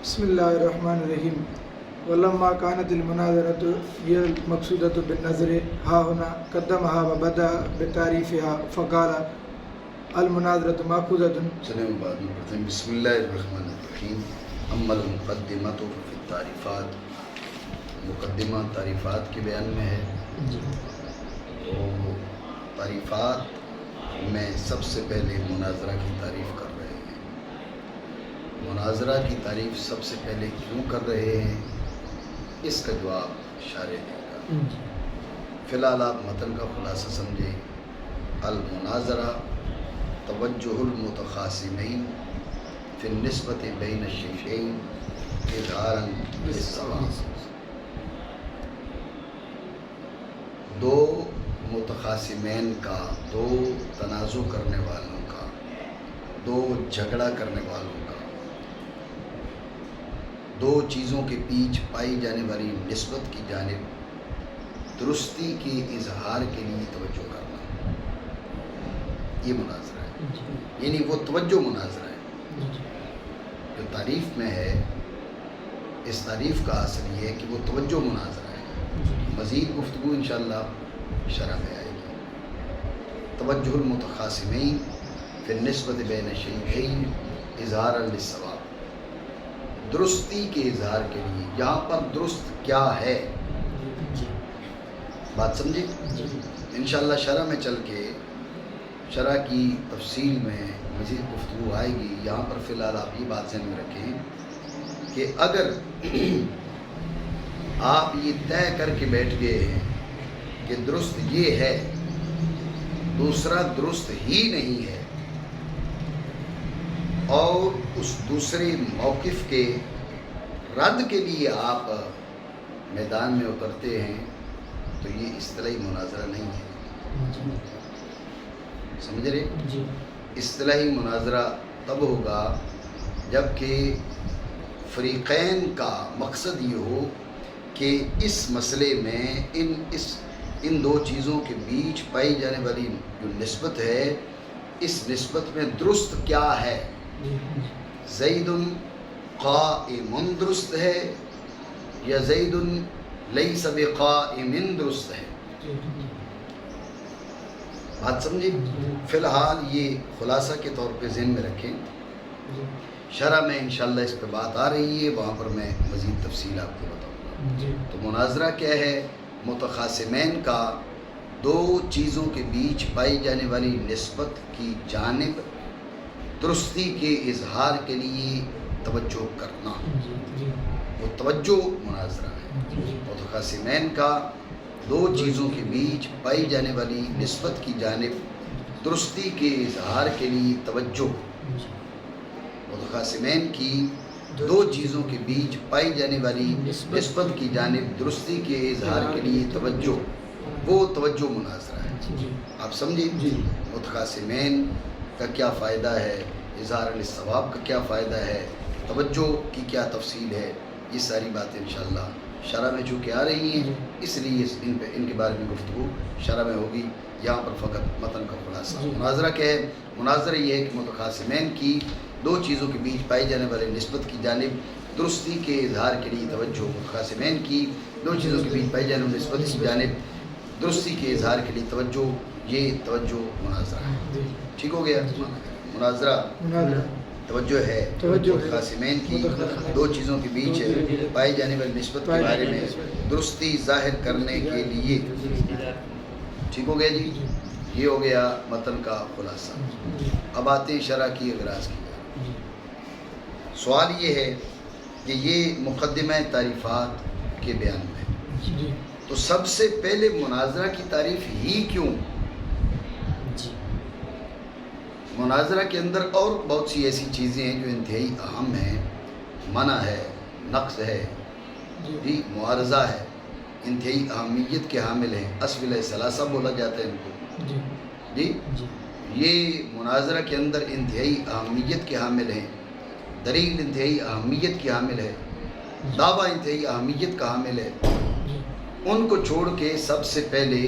بسم الله الرحمن الرحيم. ولما كانت المناظرة هي المقصودة بالنظر ها هنا قدمها وبدأ بتعريفها فقال المناظرة مأخوذة. چلیں بعد میں پڑھتے ہیں. بسم اللہ الرحمن الرحیم. اما المقدمۃ فی التعریفات، مقدمہ تعریفات کے بیان میں ہے. تو تعریفات میں سب سے پہلے مناظرہ کی تعریف کر رہے ہیں. مناظرہ کی تعریف سب سے پہلے کیوں کر رہے ہیں، اس کا جواب شارح دے گا. فی الحال آپ متن کا خلاصہ سمجھیں. المناظرہ توجہ المتخاصمین فی النسبت بین الشیئین اظہارا للصواب. دو متخاصمین کا، دو تنازع کرنے والوں کا، دو جھگڑا کرنے والوں کا، دو چیزوں کے بیچ پائی جانے والی نسبت کی جانب درستی کے اظہار کے لیے توجہ کرنا، یہ مناظرہ ہے. یعنی وہ توجہ مناظرہ ہے جو تعریف میں ہے. اس تعریف کا اصل یہ ہے کہ وہ توجہ مناظرہ ہے. مزید گفتگو انشاءاللہ شرح میں آئے گی. توجہ المتخاصمین فی النسبت بین الشیئین اظہارا للصواب، درستی کے اظہار کے لیے. یہاں پر درست کیا ہے، بات سمجھے. انشاءاللہ شرح میں چل کے شرح کی تفصیل میں مزید گفتگو آئے گی. یہاں پر فی الحال آپ یہ بات ذہن میں رکھیں کہ اگر آپ یہ طے کر کے بیٹھ گئے ہیں کہ درست یہ ہے، دوسرا درست ہی نہیں ہے، اور اس دوسرے موقف کے رد کے لیے آپ میدان میں اترتے ہیں، تو یہ اصطلاحی مناظرہ نہیں ہے. سمجھ رہے؟ اصطلاحی مناظرہ تب ہوگا جب کہ فریقین کا مقصد یہ ہو کہ اس مسئلے میں ان دو چیزوں کے بیچ پائی جانے والی جو نسبت ہے، اس نسبت میں درست کیا ہے. زید قائم درست ہے یا زید لیس بقائم درست ہے. بات سمجھے. فی الحال یہ خلاصہ کے طور پہ ذہن میں رکھیں. شرح میں انشاءاللہ اس پہ بات آ رہی ہے، وہاں پر میں مزید تفصیل آپ کو بتاؤں گا. تو مناظرہ کیا ہے؟ متخاصمین کا دو چیزوں کے بیچ پائی جانے والی نسبت کی جانب درستی کے اظہار کے لیے توجہ کرنا، وہ توجہ مناظرہ ہے. متخاصمین کا دو چیزوں کے بیچ پائی جانے والی نسبت کی جانب درستی کے اظہار کے لیے توجہ. متخاصمین کی دو چیزوں کے بیچ پائی جانے والی نسبت کی جانب درستی کے اظہار کے لیے توجہ، وہ توجہ مناظرہ ہے. آپ سمجھیں. متخاصمین کا کیا فائدہ ہے، اظہار للصواب کا کیا فائدہ ہے، توجہ کی کیا تفصیل ہے، یہ ساری باتیں انشاءاللہ شرح میں چونکہ آ رہی ہیں، اس لیے ان کے بارے میں گفتگو شرح میں ہوگی. یہاں پر فقط متن کا خلاصہ. مناظرہ کیا ہے؟ مناظرہ یہ ہے کہ متخاصمین کی دو چیزوں کے بیچ پائی جانے والے نسبت کی جانب درستی کے اظہار کے لیے توجہ. متخاصمین کی دو چیزوں کے بیچ پائی جانے والی نسبت کی جانب درستی کے اظہار کے لیے توجہ، یہ توجہ مناظرہ ہے. ٹھیک ہو گیا. مناظرہ توجہ ہے. متخاصمین کی دو چیزوں کے بیچ پائی جانے والی نسبت کے بارے میں درستی ظاہر کرنے کے لیے. ٹھیک ہو گیا جی. یہ ہو گیا متن کا خلاصہ. اب آتے ہیں شرح کی اغراض کی. سوال یہ ہے کہ یہ مقدمہ تعریفات کے بیان میں تو سب سے پہلے مناظرہ کی تعریف ہی کیوں؟ مناظرہ کے اندر اور بہت سی ایسی چیزیں ہیں جو انتہائی اہم ہیں. منع ہے، نقص ہے، جی معارضہ ہے، انتہائی اہمیت کے حامل ہیں. اسئلہ ثلاثہ بولا جاتا ہے ان کو. جی یہ مناظرہ کے اندر انتہائی اہمیت کے حامل ہیں. دلیل انتہائی اہمیت کی حامل ہے. دعویٰ انتہائی اہمیت کا حامل ہے. ان کو چھوڑ کے سب سے پہلے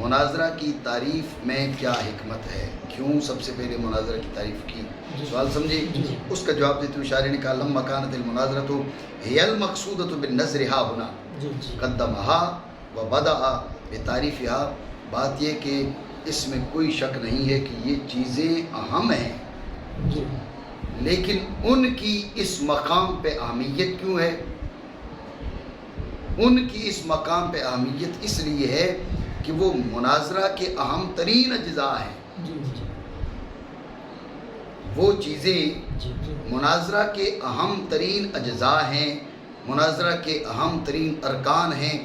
مناظرہ کی تعریف میں کیا حکمت ہے؟ کیوں سب سے پہلے مناظرہ کی تعریف کی؟ سوال سمجھے؟ اس کا جواب دیتے ہوئے شاعر نے کہا لما کانت المناظرۃ ہی المقصودۃ بالنظر ہا ہونا قدمها وبدأ بتعریفها. بات یہ کہ اس میں کوئی شک نہیں ہے کہ یہ چیزیں اہم ہیں، لیکن ان کی اس مقام پہ اہمیت کیوں ہے؟ ان کی اس مقام پہ اہمیت اس لیے ہے کہ وہ مناظرہ کے اہم ترین اجزاء ہیں. وہ چیزیں مناظرہ کے اہم ترین اجزاء ہیں، مناظرہ کے اہم ترین ارکان ہیں،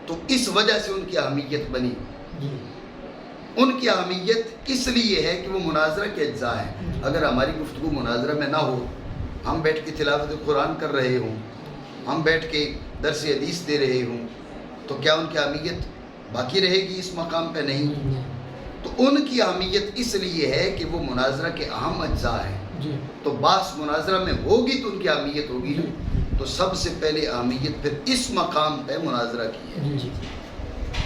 تو اس وجہ سے ان کی اہمیت بنی. ان کی اہمیت اس لیے ہے کہ وہ مناظرہ کے اجزاء ہیں. اگر ہماری گفتگو مناظرہ میں نہ ہو، ہم بیٹھ کے تلاوت قرآن کر رہے ہوں، ہم بیٹھ کے درس حدیث دے رہے ہوں، تو کیا ان کی اہمیت باقی رہے گی؟ اس مقام پہ نہیں. تو ان کی اہمیت اس لیے ہے کہ وہ مناظرہ کے اہم اجزاء ہیں. تو بحث مناظرہ میں ہوگی تو ان کی اہمیت ہوگی. تو سب سے پہلے اہمیت پھر اس مقام پہ مناظرہ کی ہے،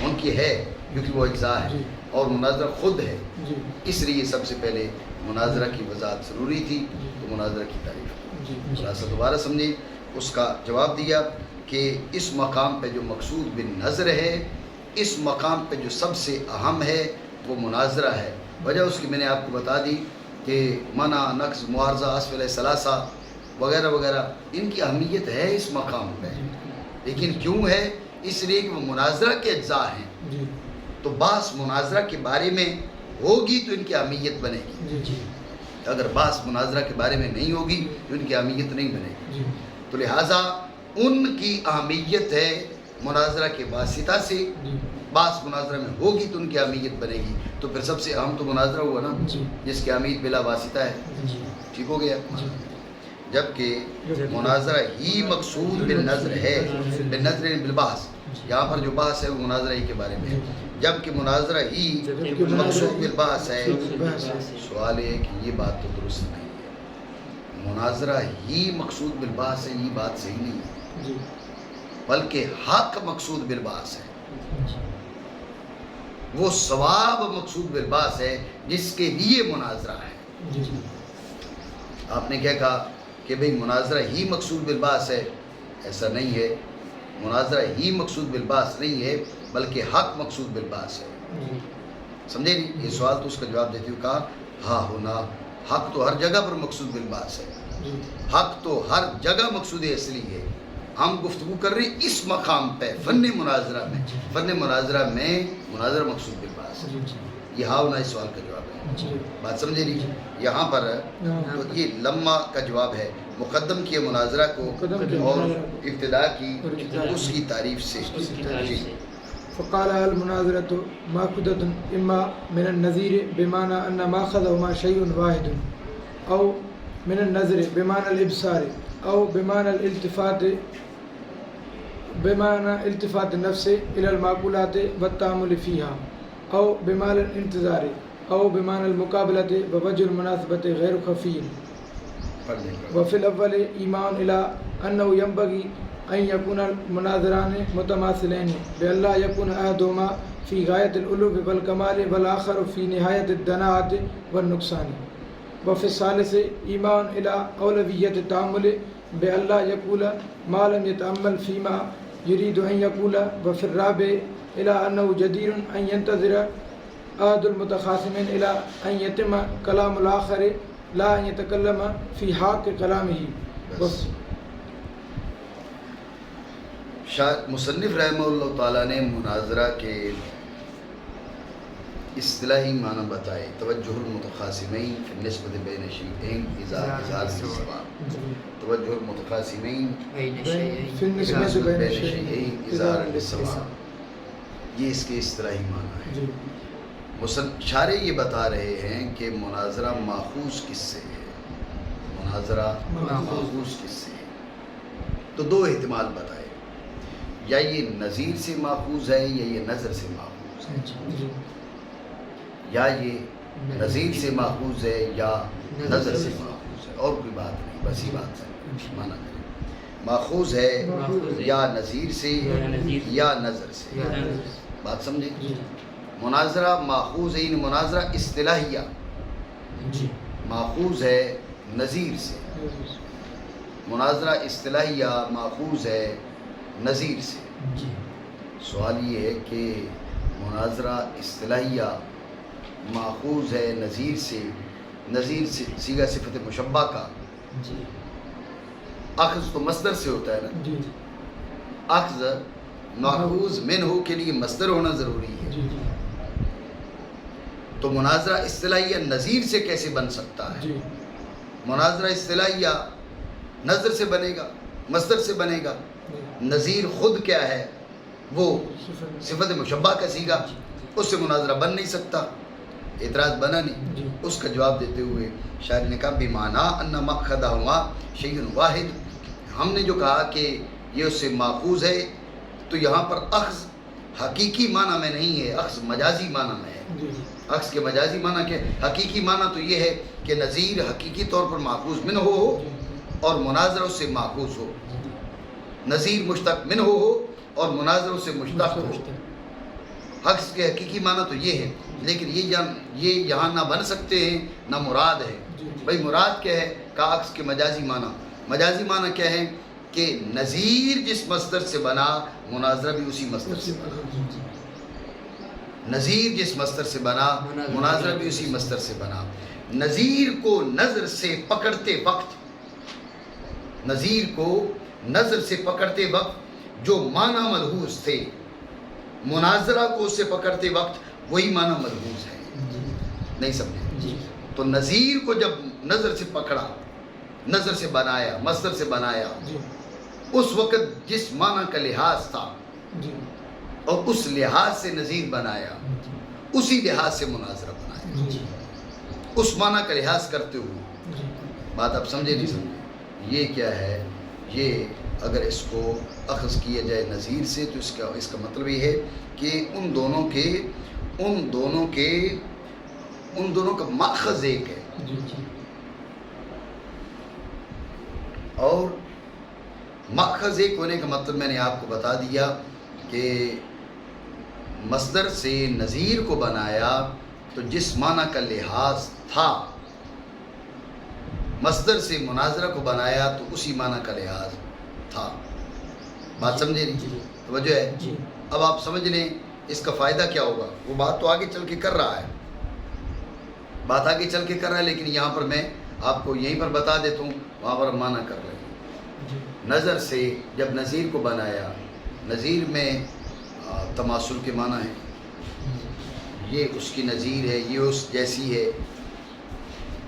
ان کی ہے، کیونکہ وہ اجزاء ہے اور مناظرہ خود ہے. اس لیے سب سے پہلے مناظرہ کی وضاحت ضروری تھی، تو مناظرہ کی تعریف. خلاصہ دوبارہ سمجھیں. اس کا جواب دیا کہ اس مقام پہ جو مقصود بالنظر ہے، اس مقام پہ جو سب سے اہم ہے وہ مناظرہ ہے. وجہ اس کی میں نے آپ کو بتا دی کہ منع، نقض، معارضہ، اسفل ثلاثہ وغیرہ وغیرہ، ان کی اہمیت ہے اس مقام پہ. لیکن کیوں ہے؟ اس لیے کہ وہ مناظرہ کے اجزاء ہیں. تو بحث مناظرہ کے بارے میں ہوگی تو ان کی اہمیت بنے گی. اگر بحث مناظرہ کے بارے میں نہیں ہوگی تو ان کی اہمیت نہیں بنے گی. تو لہٰذا ان کی اہمیت ہے مناظرہ کے واسطہ سے. بحث مناظرہ میں ہوگی تو ان کی اہمیت بنے گی. تو پھر سب سے اہم تو مناظرہ ہوا نا، جس کی اہمیت بلا واسطہ ہے. ٹھیک ہو گیا؟ جبکہ مناظرہ ہی مقصود بالنظر ہے، بالنظر بالبحث. یہاں پر جو بحث ہے وہ مناظرہ ہی کے بارے میں ہے، جبکہ مناظرہ ہی مقصود بالبحث ہے. سوال ہے کہ یہ بات تو درست نہیں ہے. مناظرہ ہی مقصود بالبحث ہے، یہ بات صحیح نہیں ہے، بلکہ حق مقصود بالبحث ہے. وہ ثواب مقصود بالبحث ہے جس کے لیے مناظرہ ہے. آپ نے کیا کہا کہ بھئی مناظرہ ہی مقصود بالبحث ہے؟ ایسا نہیں ہے. مناظرہ ہی مقصود بالبحث نہیں ہے، بلکہ حق مقصود بالبحث ہے. سمجھے نہیں؟ یہ سوال تو اس کا جواب دیتے ہوئے کہا ہاں ہونا. حق تو ہر جگہ پر مقصود بالبحث ہے، حق تو ہر جگہ مقصود اصلی ہے. ہم گفتگو کر رہے ہیں اس مقام پہ فن مناظرہ میں. فن مناظرہ میں مناظرہ مقصود بالبحث ہے. یہ ہاں ہونا اس سوال کا جواب ہے. بات سمجھے نہیں؟ یہاں پر تو یہ لمحہ کا جواب ہے. مقدم کیا مناظرہ کو اور ابتدا کی اس کی تعریف سے. فقال المناظرة ماخوذة إما من النظير بمعنى أن ماخذهما شيء واحد، أو من النظر بمعنى الإبصار، أو بمعنى التفات النفس إلى المعقولات والتأمل فيها، أو بمعنى الانتظار، أو بمعنى المقابلة ووجه المناسبة غير خفي. وفي الأول إيمان إلى أنه ينبغي أن يكون المناظران متماثلين بألا يكون أحدهما في غاية العلو والكمال والآخر في نهاية الدناءة والنقصان. وفي الثالث إيمان إلى أولوية التأمل بألا يقول ما لم يتأمل فيما يريد أن يقول. وفي الرابع إلى أنه جدير أن ينتظر أحد المتخاصمين إلى أن يتم كلام الآخر لا أن يتكلم في حق كلامه. مصنف رحمہ اللہ تعالیٰ نے مناظرہ کے اصطلاحی معنی بتائے. توجہ المتخاصمین فی النسبۃ بین شیئین اظہار للثواب. توجہ المتخاصمین فی النسبۃ بین شیئین اظہار للثواب. یہ اس کے اصطلاحی معنی ہے. شارح یہ بتا رہے ہیں کہ مناظرہ ماخوذ کس سے ہے؟ مناظرہ ماخوذ کس سے ہے؟ تو دو احتمال بتائے، یا یہ نظیر سے ماخوذ ہے یا یہ نظر سے ماخوذ ہے. یا یہ نظیر سے ماخوذ ہے یا نظر سے ماخوذ ہے، اور کوئی بات نہیں، بس یہ بات ہے. مانا کریں ماخوذ ہے یا نظیر سے یا نظر سے. بات سمجھے؟ مناظرہ ماخوذ ہے، مناظرہ اصطلاحیہ جی ماخوذ ہے نظیر سے، مناظرہ اصطلاحیہ ماخوذ ہے نظیر سے۔ جی سوال یہ ہے کہ مناظرہ اصطلاحیہ ماخوذ ہے نظیر سے، نظیر سے صیغہ صفت مشبہ کا، جی اخذ تو مصدر سے ہوتا ہے نا، جی اخذ ماخوذ منہ کے لیے مصدر ہونا ضروری ہے، جی تو مناظرہ اصطلاحیہ نظیر سے کیسے بن سکتا ہے؟ جی مناظرہ اصطلاحیہ نظر سے بنے گا، مصدر سے بنے گا۔ نظیر خود کیا ہے؟ وہ صفت مشبہ کا صیغہ، اس سے مناظرہ بن نہیں سکتا، اعتراض بنا نہیں۔ جی اس کا جواب دیتے ہوئے شاعر نے کہا بمعنی ان مأخذہما شیء واحد، ہم نے جو کہا کہ یہ اس سے ماخوذ ہے، تو یہاں پر اخذ حقیقی معنی میں نہیں ہے، اخذ مجازی معنی میں ہے۔ جی اخذ کے مجازی معنی کیا؟ حقیقی معنی تو یہ ہے کہ نظیر حقیقی طور پر ماخوذ منہ ہو اور مناظرہ اس سے ماخوذ ہو، نظیر مشتق منہ ہو اور مناظرہ اس سے مشتق ہو۔ اخذ کے حقیقی معنی تو یہ ہے، لیکن یہ یہاں نہ بن سکتے ہیں نہ مراد ہے۔ بھئی مراد کیا ہے؟ کہا اخذ کے مجازی معنی، مجازی معنی کیا ہے؟ کہ نظیر جس مصدر سے بنا مناظرہ بھی اسی مصدر سے بنا، نظیر جس مصدر سے بنا مناظرہ بھی اسی مصدر سے بنا۔ نظیر کو نظر سے پکڑتے وقت، نظیر کو نظر سے پکڑتے وقت جو معنی ملحوظ تھے، مناظرہ کو اس سے پکڑتے وقت وہی معنی ملحوظ ہے۔ نہیں سمجھے؟ تو نظیر کو جب نظر سے پکڑا، نظر سے بنایا، مصدر سے بنایا، اس وقت جس معنی کا لحاظ تھا اور اس لحاظ سے نظیر بنایا، اسی لحاظ سے مناظرہ بنایا، اس معنی کا لحاظ کرتے ہوئے۔ بات آپ سمجھے نہیں سمجھے؟ یہ کیا ہے؟ یہ اگر اس کو اخذ کیا جائے نظیر سے تو اس کا مطلب یہ ہے کہ ان دونوں کا ماخذ ایک ہے، اور ماخذ ایک ہونے کا مطلب میں نے آپ کو بتا دیا کہ مصدر سے نظیر کو بنایا تو جس معنی کا لحاظ تھا، مصدر سے مناظرہ کو بنایا تو اسی معنی کا لحاظ تھا۔ بات سمجھے نہیں؟ توجہ ہے؟ اب آپ سمجھ لیں اس کا فائدہ کیا ہوگا۔ وہ بات تو آگے چل کے کر رہا ہے، بات آگے چل کے کر رہا ہے، لیکن یہاں پر میں آپ کو یہیں پر بتا دیتا ہوں، وہاں پر معنی کر رہے ہیں۔ نظر سے جب نظیر کو بنایا، نظیر میں تماثل کے معنی ہے، یہ اس کی نظیر ہے، یہ اس جیسی ہے۔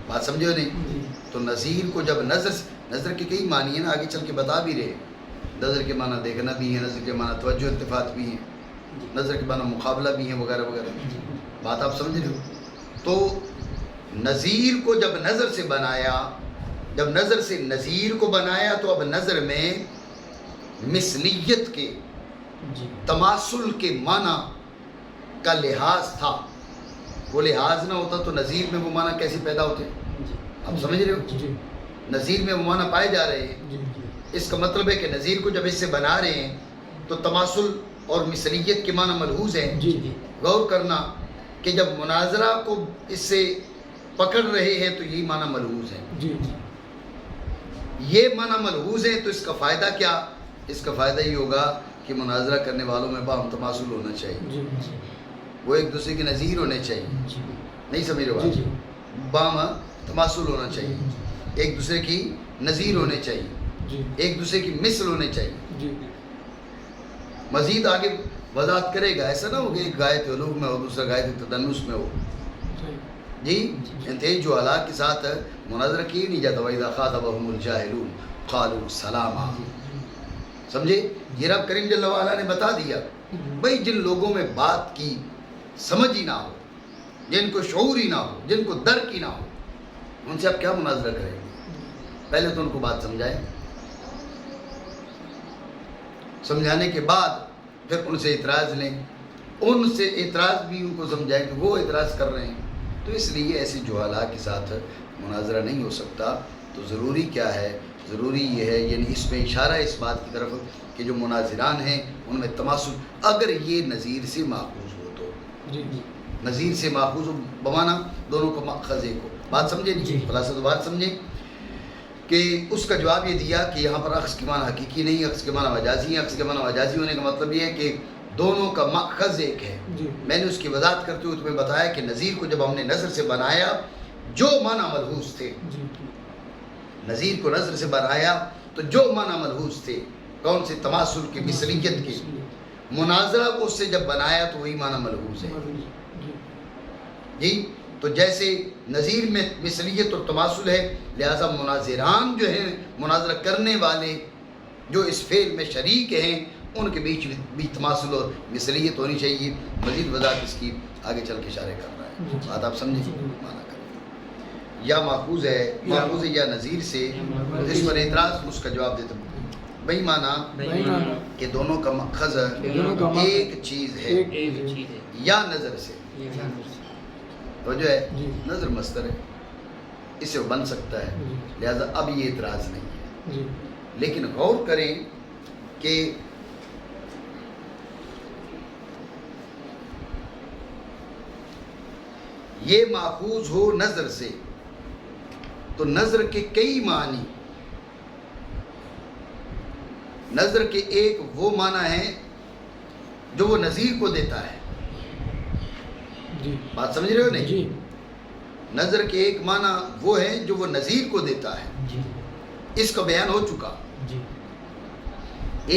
بات سمجھو نہیں؟ تو نظیر کو جب نظر کے کئی معنی ہیں نا، آگے چل کے بتا بھی رہے۔ نظر کے معنی دیکھنا بھی ہے، نظر کے معنی توجہ التفات بھی ہیں، نظر کے معنی مقابلہ بھی ہیں، وغیرہ وغیرہ۔ بات آپ سمجھ رہے ہو؟ تو نظیر کو جب نظر سے بنایا، جب نظر سے نظیر کو بنایا تو اب نظر میں مثلیت کے، تماثل کے معنی کا لحاظ تھا۔ وہ لحاظ نہ ہوتا تو نظیر میں وہ معنی کیسے پیدا ہوتے؟ آپ سمجھ رہے ہو؟ نظیر میں وہ معنی پائے جا رہے ہیں۔ اس کا مطلب ہے کہ نظیر کو جب اس سے بنا رہے ہیں تو تماثل اور مثلیت کے معنی ملحوظ ہیں۔ غور کرنا کہ جب مناظرہ کو اس سے پکڑ رہے ہیں تو یہی معنی ملحوظ ہے۔ یہ معنی ملحوظ ہے تو اس کا فائدہ کیا؟ اس کا فائدہ یہ ہوگا کہ مناظرہ کرنے والوں میں باہم تماثل ہونا چاہیے، وہ ایک دوسرے کے نظیر ہونے چاہیے۔ نہیں سمجھ رہے بات؟ باہم تماثل ہونا چاہیے، ایک دوسرے کی نظیر ہونے چاہیے، ایک دوسرے کی مثل ہونے چاہیے۔ مزید آگے وضاحت کرے گا، ایسا نہ ہو کہ ایک غایت علوم میں ہو دوسرا غایت تدنس میں ہو۔ جی انتہائی جو حالات کے ساتھ مناظرہ کیے نہیں جاتا، وَإِذَا خَاطَبَهُمُ الْجَاهِلُونَ قَالُوا سَلَامًا۔ سمجھے؟ یہ رب کریم جل وعلا نے بتا دیا۔ بھئی جن لوگوں میں بات کی سمجھ ہی نہ ہو، جن کو شعور ہی نہ ہو، جن کو درک ہی نہ ہو، ان سے آپ کیا مناظرہ کریں گے؟ پہلے تو ان کو بات سمجھائیں، سمجھانے کے بعد پھر ان سے اعتراض لیں، ان سے اعتراض بھی ان کو سمجھائیں کہ وہ اعتراض کر رہے ہیں۔ تو اس لیے ایسی جہالات کے ساتھ مناظرہ نہیں ہو سکتا۔ تو ضروری کیا ہے؟ ضروری یہ ہے، یعنی اس میں اشارہ اس بات کی طرف کہ جو مناظران ہیں ان میں تماثل، اگر یہ نظیر سے ماخوذ ہو تو جی نظیر سے ماخوذ بمانا دونوں کا مأخذ ایک ہو. بات سمجھے جی. خلاصہ تو بات سمجھے کہ اس کا جواب یہ دیا کہ یہاں پر عکس کے معنی حقیقی نہیں، عکس کے معنی مجازی ہیں. عکس کے معنی مجازی ہونے کا مطلب یہ ہے کہ دونوں کا مأخذ ایک ہے. جی میں نے اس کی وضاحت کرتے ہوئے تمہیں بتایا کہ نظیر کو جب ہم نے نظر سے بنایا جو معنی ملحوظ تھے، جی نظیر کو نظر سے بنایا تو جو معنی ملحوظ تھے کون سے؟ تماثل کے، مثلیت کے. مناظرہ کو اس سے جب بنایا تو وہی معنی ملحوظ ہے. جی تو جیسے نظیر میں مثلیت اور تماثل ہے، لہذا مناظران جو ہیں، مناظرہ کرنے والے جو اس فعل میں شریک ہیں، ان کے بیچ بھی تماثل اور مثلیت ہونی چاہیے. مزید وضاحت اس کی آگے چل کے اشارے کر رہا ہے. بات آپ سمجھیں؟ معنی کریں. یا ماخوذ ہے، ماخوذ ہے یا نظیر سے، اس پر اعتراض اس کا جواب دیتا ہوں. وہی معنی کہ دونوں کا مأخذ ایک چیز ہے یا نظر سے. تو جو ہے نظر مصدر ہے، اس سے بن سکتا ہے، لہذا اب یہ اعتراض نہیں ہے. لیکن غور کریں کہ یہ ماخوذ ہو نظر سے تو نظر کے کئی معنی، نظر کے ایک وہ معنی ہے جو وہ نظیر کو دیتا ہے. بات سمجھ رہے ہو نہیں؟ نظر کے ایک معنی وہ ہے جو وہ نظیر کو دیتا ہے. اس کا بیان ہو چکا.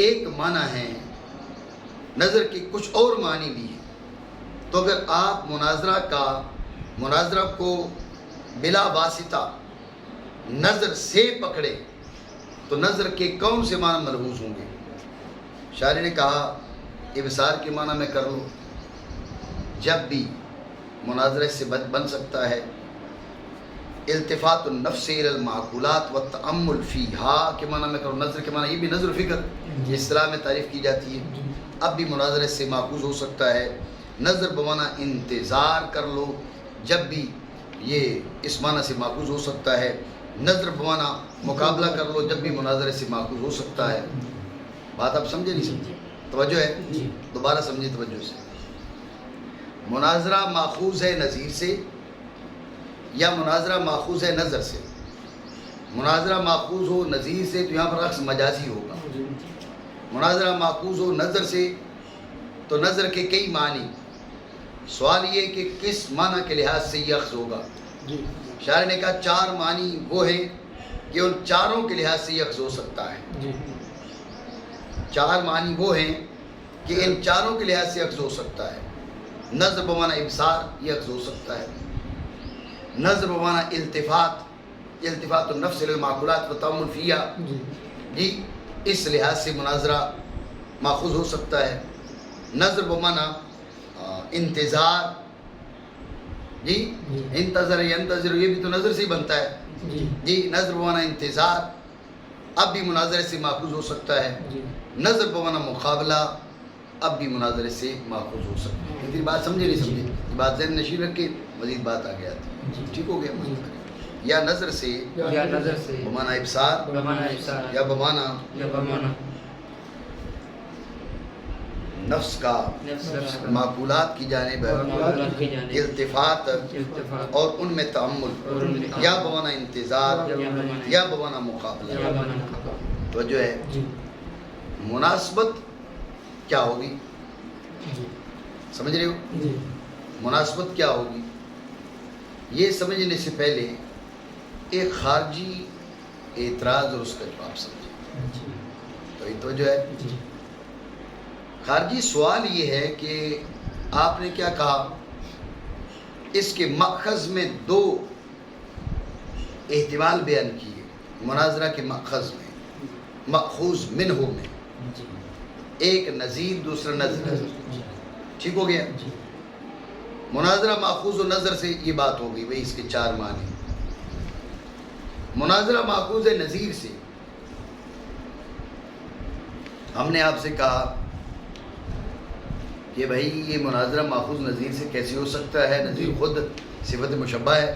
ایک معنی ہے، نظر کے کچھ اور معنی بھی ہیں. تو اگر آپ مناظرہ کو بلا واسطہ نظر سے پکڑے تو نظر کے کون سے معنی ملحوظ ہوں گے؟ شاعر نے کہا ابصار کے معنی میں کر لو، جب بھی مناظرہ سے بن سکتا ہے. التفات النفس الى المعقولات والتأمل فیہا کے معنی میں کرو. نظر کے معنی یہ بھی نظر و فکر اصطلاح میں تعریف کی جاتی ہے. اب بھی مناظرہ سے ماخوذ ہو سکتا ہے. نظر بمعنی انتظار کر لو، جب بھی یہ اس معنی سے ماخوذ ہو سکتا ہے. نظر بمعنی مقابلہ کر لو، جب بھی مناظرے سے ماخوذ ہو سکتا ہے. بات آپ سمجھے نہیں سمجھے؟ توجہ ہے؟ دوبارہ سمجھے توجہ سے. مناظرہ ماخوذ ہے نظیر سے یا مناظرہ ماخوذ ہے نظر سے؟ مناظرہ ماخوذ ہو نظیر سے تو یہاں پر عکس مجازی ہوگا. مناظرہ ماخوذ ہو نظر سے تو نظر کے کئی معنی. سوال یہ کہ کس معنی کے لحاظ سے یہ عکس ہوگا؟ شاعر نے کہا 4 معنی وہ ہیں کہ ان چاروں کے لحاظ سے یہ عکس ہو سکتا ہے. 4 معنی وہ ہیں کہ ان چاروں کے لحاظ سے عکس ہو سکتا ہے. نظر بمعنی ابصار، یہ عکس ہو سکتا ہے. نظر بمعنی التفات النفس الى المعقولات والتأمل فیہا، جی اس لحاظ سے مناظرہ ماخوذ ہو سکتا ہے. نظر بمعنی انتظار، جی انتظر ینتظر، یہ بھی تو نظر سے ہی بنتا ہے. جی نظر بمعنی انتظار اب بھی مناظرے سے ماخوذ ہو سکتا ہے. نظر بمعنی مقابلہ اب بھی مناظرے سے ماخوذ ہو سکتا ہے. لیکن بات سمجھے نہیں سمجھے؟ بات ذہن نشین رکھ کے مزید بات آگے آتی. ٹھیک ہو گیا؟ یا نظر سے بمعنی ابصار یا بمعنی نفس کا معقولات کی جانب التفات اور ان میں تأمل، یا بمعنی انتظار یا بمعنی مقابلہ. تو جو ہے مناسبت کیا ہوگی؟ سمجھ رہے ہو؟ مناسبت کیا ہوگی یہ سمجھنے سے پہلے ایک خارجی اعتراض اور اس کا جواب سمجھیں. تو جو ہے خارجی سوال یہ ہے کہ آپ نے کیا کہا؟ اس کے مأخذ میں 2 احتمال بیان کیے. مناظرہ کے مأخذ میں، مأخوذ منہ میں، ایک نظیر دوسرا نظر. ٹھیک ہو گیا؟ مناظرہ ماخوذ و نظر سے یہ بات ہو گئی. وہی اس کے 4 معنی. مناظرہ ماخوذ ہے نظیر سے. ہم نے آپ سے کہا کہ بھائی یہ مناظرہ ماخوذ نظیر سے کیسے ہو سکتا ہے؟ نظیر خود صفت مشبہ ہے.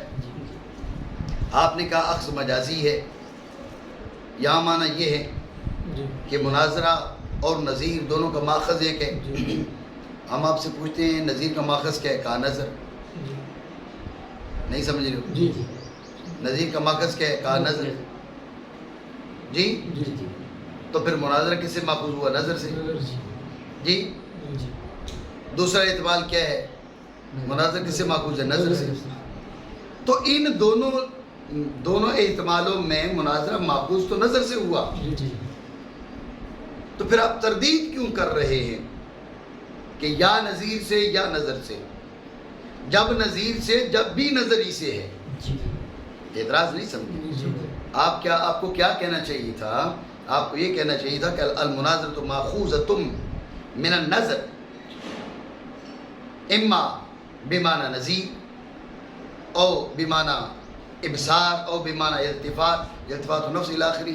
آپ نے کہا عکس مجازی ہے. یہاں معنی یہ ہے کہ مناظرہ اور نظیر دونوں کا ماخذ ایک ہے. ہم آپ سے پوچھتے ہیں نظیر کا ماخذ کیا ہے؟ کہا نظر. نہیں سمجھ رہے ہو؟ جی نظیر کا ماخذ کیا ہے؟ کہا نظر. جی تو پھر مناظرہ کس سے ماخوذ ہوا؟ نظر سے. جی دوسرا اعتماد کیا ہے؟ مناظرہ کس سے ماخوذ ہے؟ نظر سے. تو ان دونوں احتمالوں میں مناظرہ ماخوذ تو نظر سے ہوا. تو پھر آپ تردید کیوں کر رہے ہیں کہ یا نظیر سے یا نظر سے؟ جب نظیر سے جب بھی نظری سے ہے. اعتراض نہیں سمجھے آپ کو کیا کہنا چاہیے تھا؟ آپ کو یہ کہنا چاہیے تھا کہ المناظرۃ ماخوذۃ من النظر اما بمعنی نظیر او بمعنی ابصار او بمعنی التفات نفس الی آخری،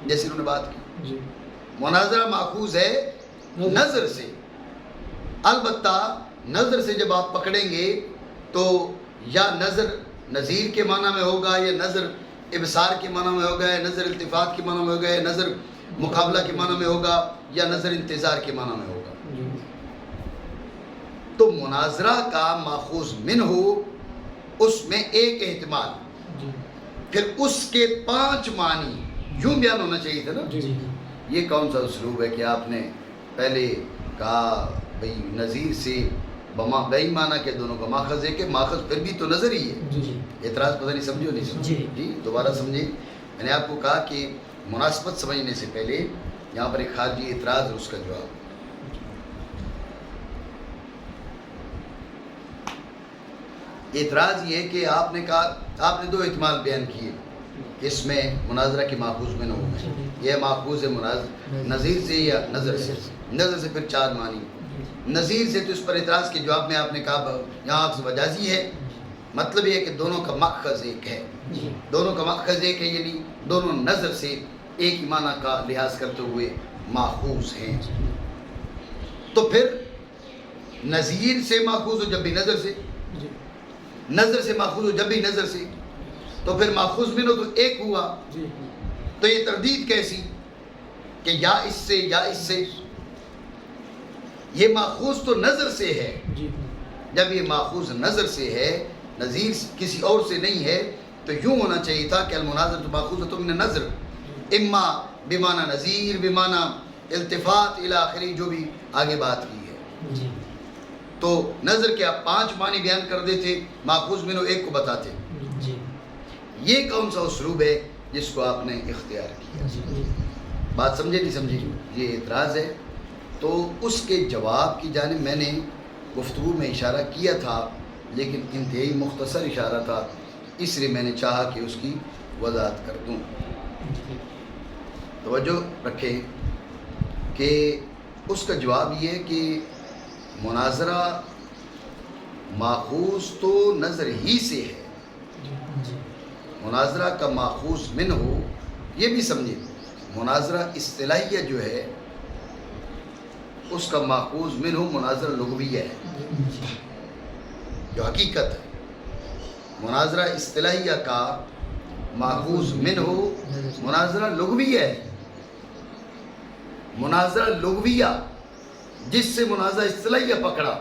جیسے انہوں نے بات کی. مناظرہ ماخوذ ہے نظر سے. البتہ نظر سے جب آپ پکڑیں گے تو یا نظر نظیر کے معنی میں ہوگا، یا نظر ابصار کے معنی میں ہوگا، یا نظر التفات کے معنی میں ہوگا، یا نظر مقابلہ کے معنی میں ہوگا، یا نظر انتظار کے معنی میں ہوگا. تو مناظرہ کا ماخوذ من ہو اس میں ایک احتمال، پھر اس کے 5 معنی یوں بیان ہونا چاہیے تھا نا. یہ کون سا اسلوب ہے کہ آپ نے پہلے کہا بھئی نظیر سے بئی معنی کہ دونوں کا ماخذ ہے، کہ ماخذ پھر بھی تو نظر ہی ہے. اعتراض پتہ نہیں سمجھو نہیں سمجھو. جی دوبارہ سمجھیں. میں نے آپ کو کہا کہ مناسبت سمجھنے سے پہلے یہاں پر ایک خارجی اعتراض اور اس کا جواب. اعتراض یہ ہے کہ آپ نے کہا، آپ نے 2 احتمال بیان کیے کہ اس میں مناظرہ کی ماخوذ میں نہ ہو. یہ ماخوذ ہے نظیر سے یا نظر سے. نظر سے پھر 4 معنی. نظیر سے تو اس پر اعتراض کے جواب میں آپ نے کہا یہاں عکس مجازی ہے. مطلب یہ ہے کہ دونوں کا ماخذ ایک ہے. دونوں کا ماخذ ایک ہے، یعنی دونوں نظر سے ایک ہی معنی کا لحاظ کرتے ہوئے ماخوذ ہیں. تو پھر نظیر سے ماخوذ ہو جب بھی نظر سے، نظر سے ماخوذ ہو جب بھی نظر سے، تو پھر ماخوذ من ہو تو ایک ہوا. تو یہ تردید کیسی کہ یا اس سے یا اس سے؟ یہ ماخوذ تو نظر سے ہے. جب یہ ماخوذ نظر سے ہے، نظیر کسی اور سے نہیں ہے، تو یوں ہونا چاہیے تھا کہ المناظرۃ ماخوذۃ من النظر اما بمعنی نظیر بمعنی التفات الی آخری، جو بھی آگے بات کی ہے. تو نظر کے آپ 5 معنی بیان کر دیتے، ماخوذ منو ایک کو بتاتے. یہ کون سا اسلوب ہے جس کو آپ نے اختیار کیا؟ بات سمجھے نہیں سمجھے؟ یہ اعتراض ہے. تو اس کے جواب کی جانب میں نے گفتگو میں اشارہ کیا تھا، لیکن انتہائی مختصر اشارہ تھا، اس لیے میں نے چاہا کہ اس کی وضاحت کر دوں. توجہ رکھیں کہ اس کا جواب یہ ہے کہ مناظرہ ماخوذ تو نظر ہی سے ہے. مناظرہ کا ماخوذ من ہو، یہ بھی سمجھے، مناظرہ اصطلاحیہ جو ہے اس کا ماخوذ من ہو مناظرہ لغویہ ہے، جو حقیقت ہے. مناظرہ اصطلاحیہ کا ماخوذ من ہو مناظرہ لغویہ ہے. مناظرہ لغویہ جس سے مناظرہ اصطلاحیہ پکڑا،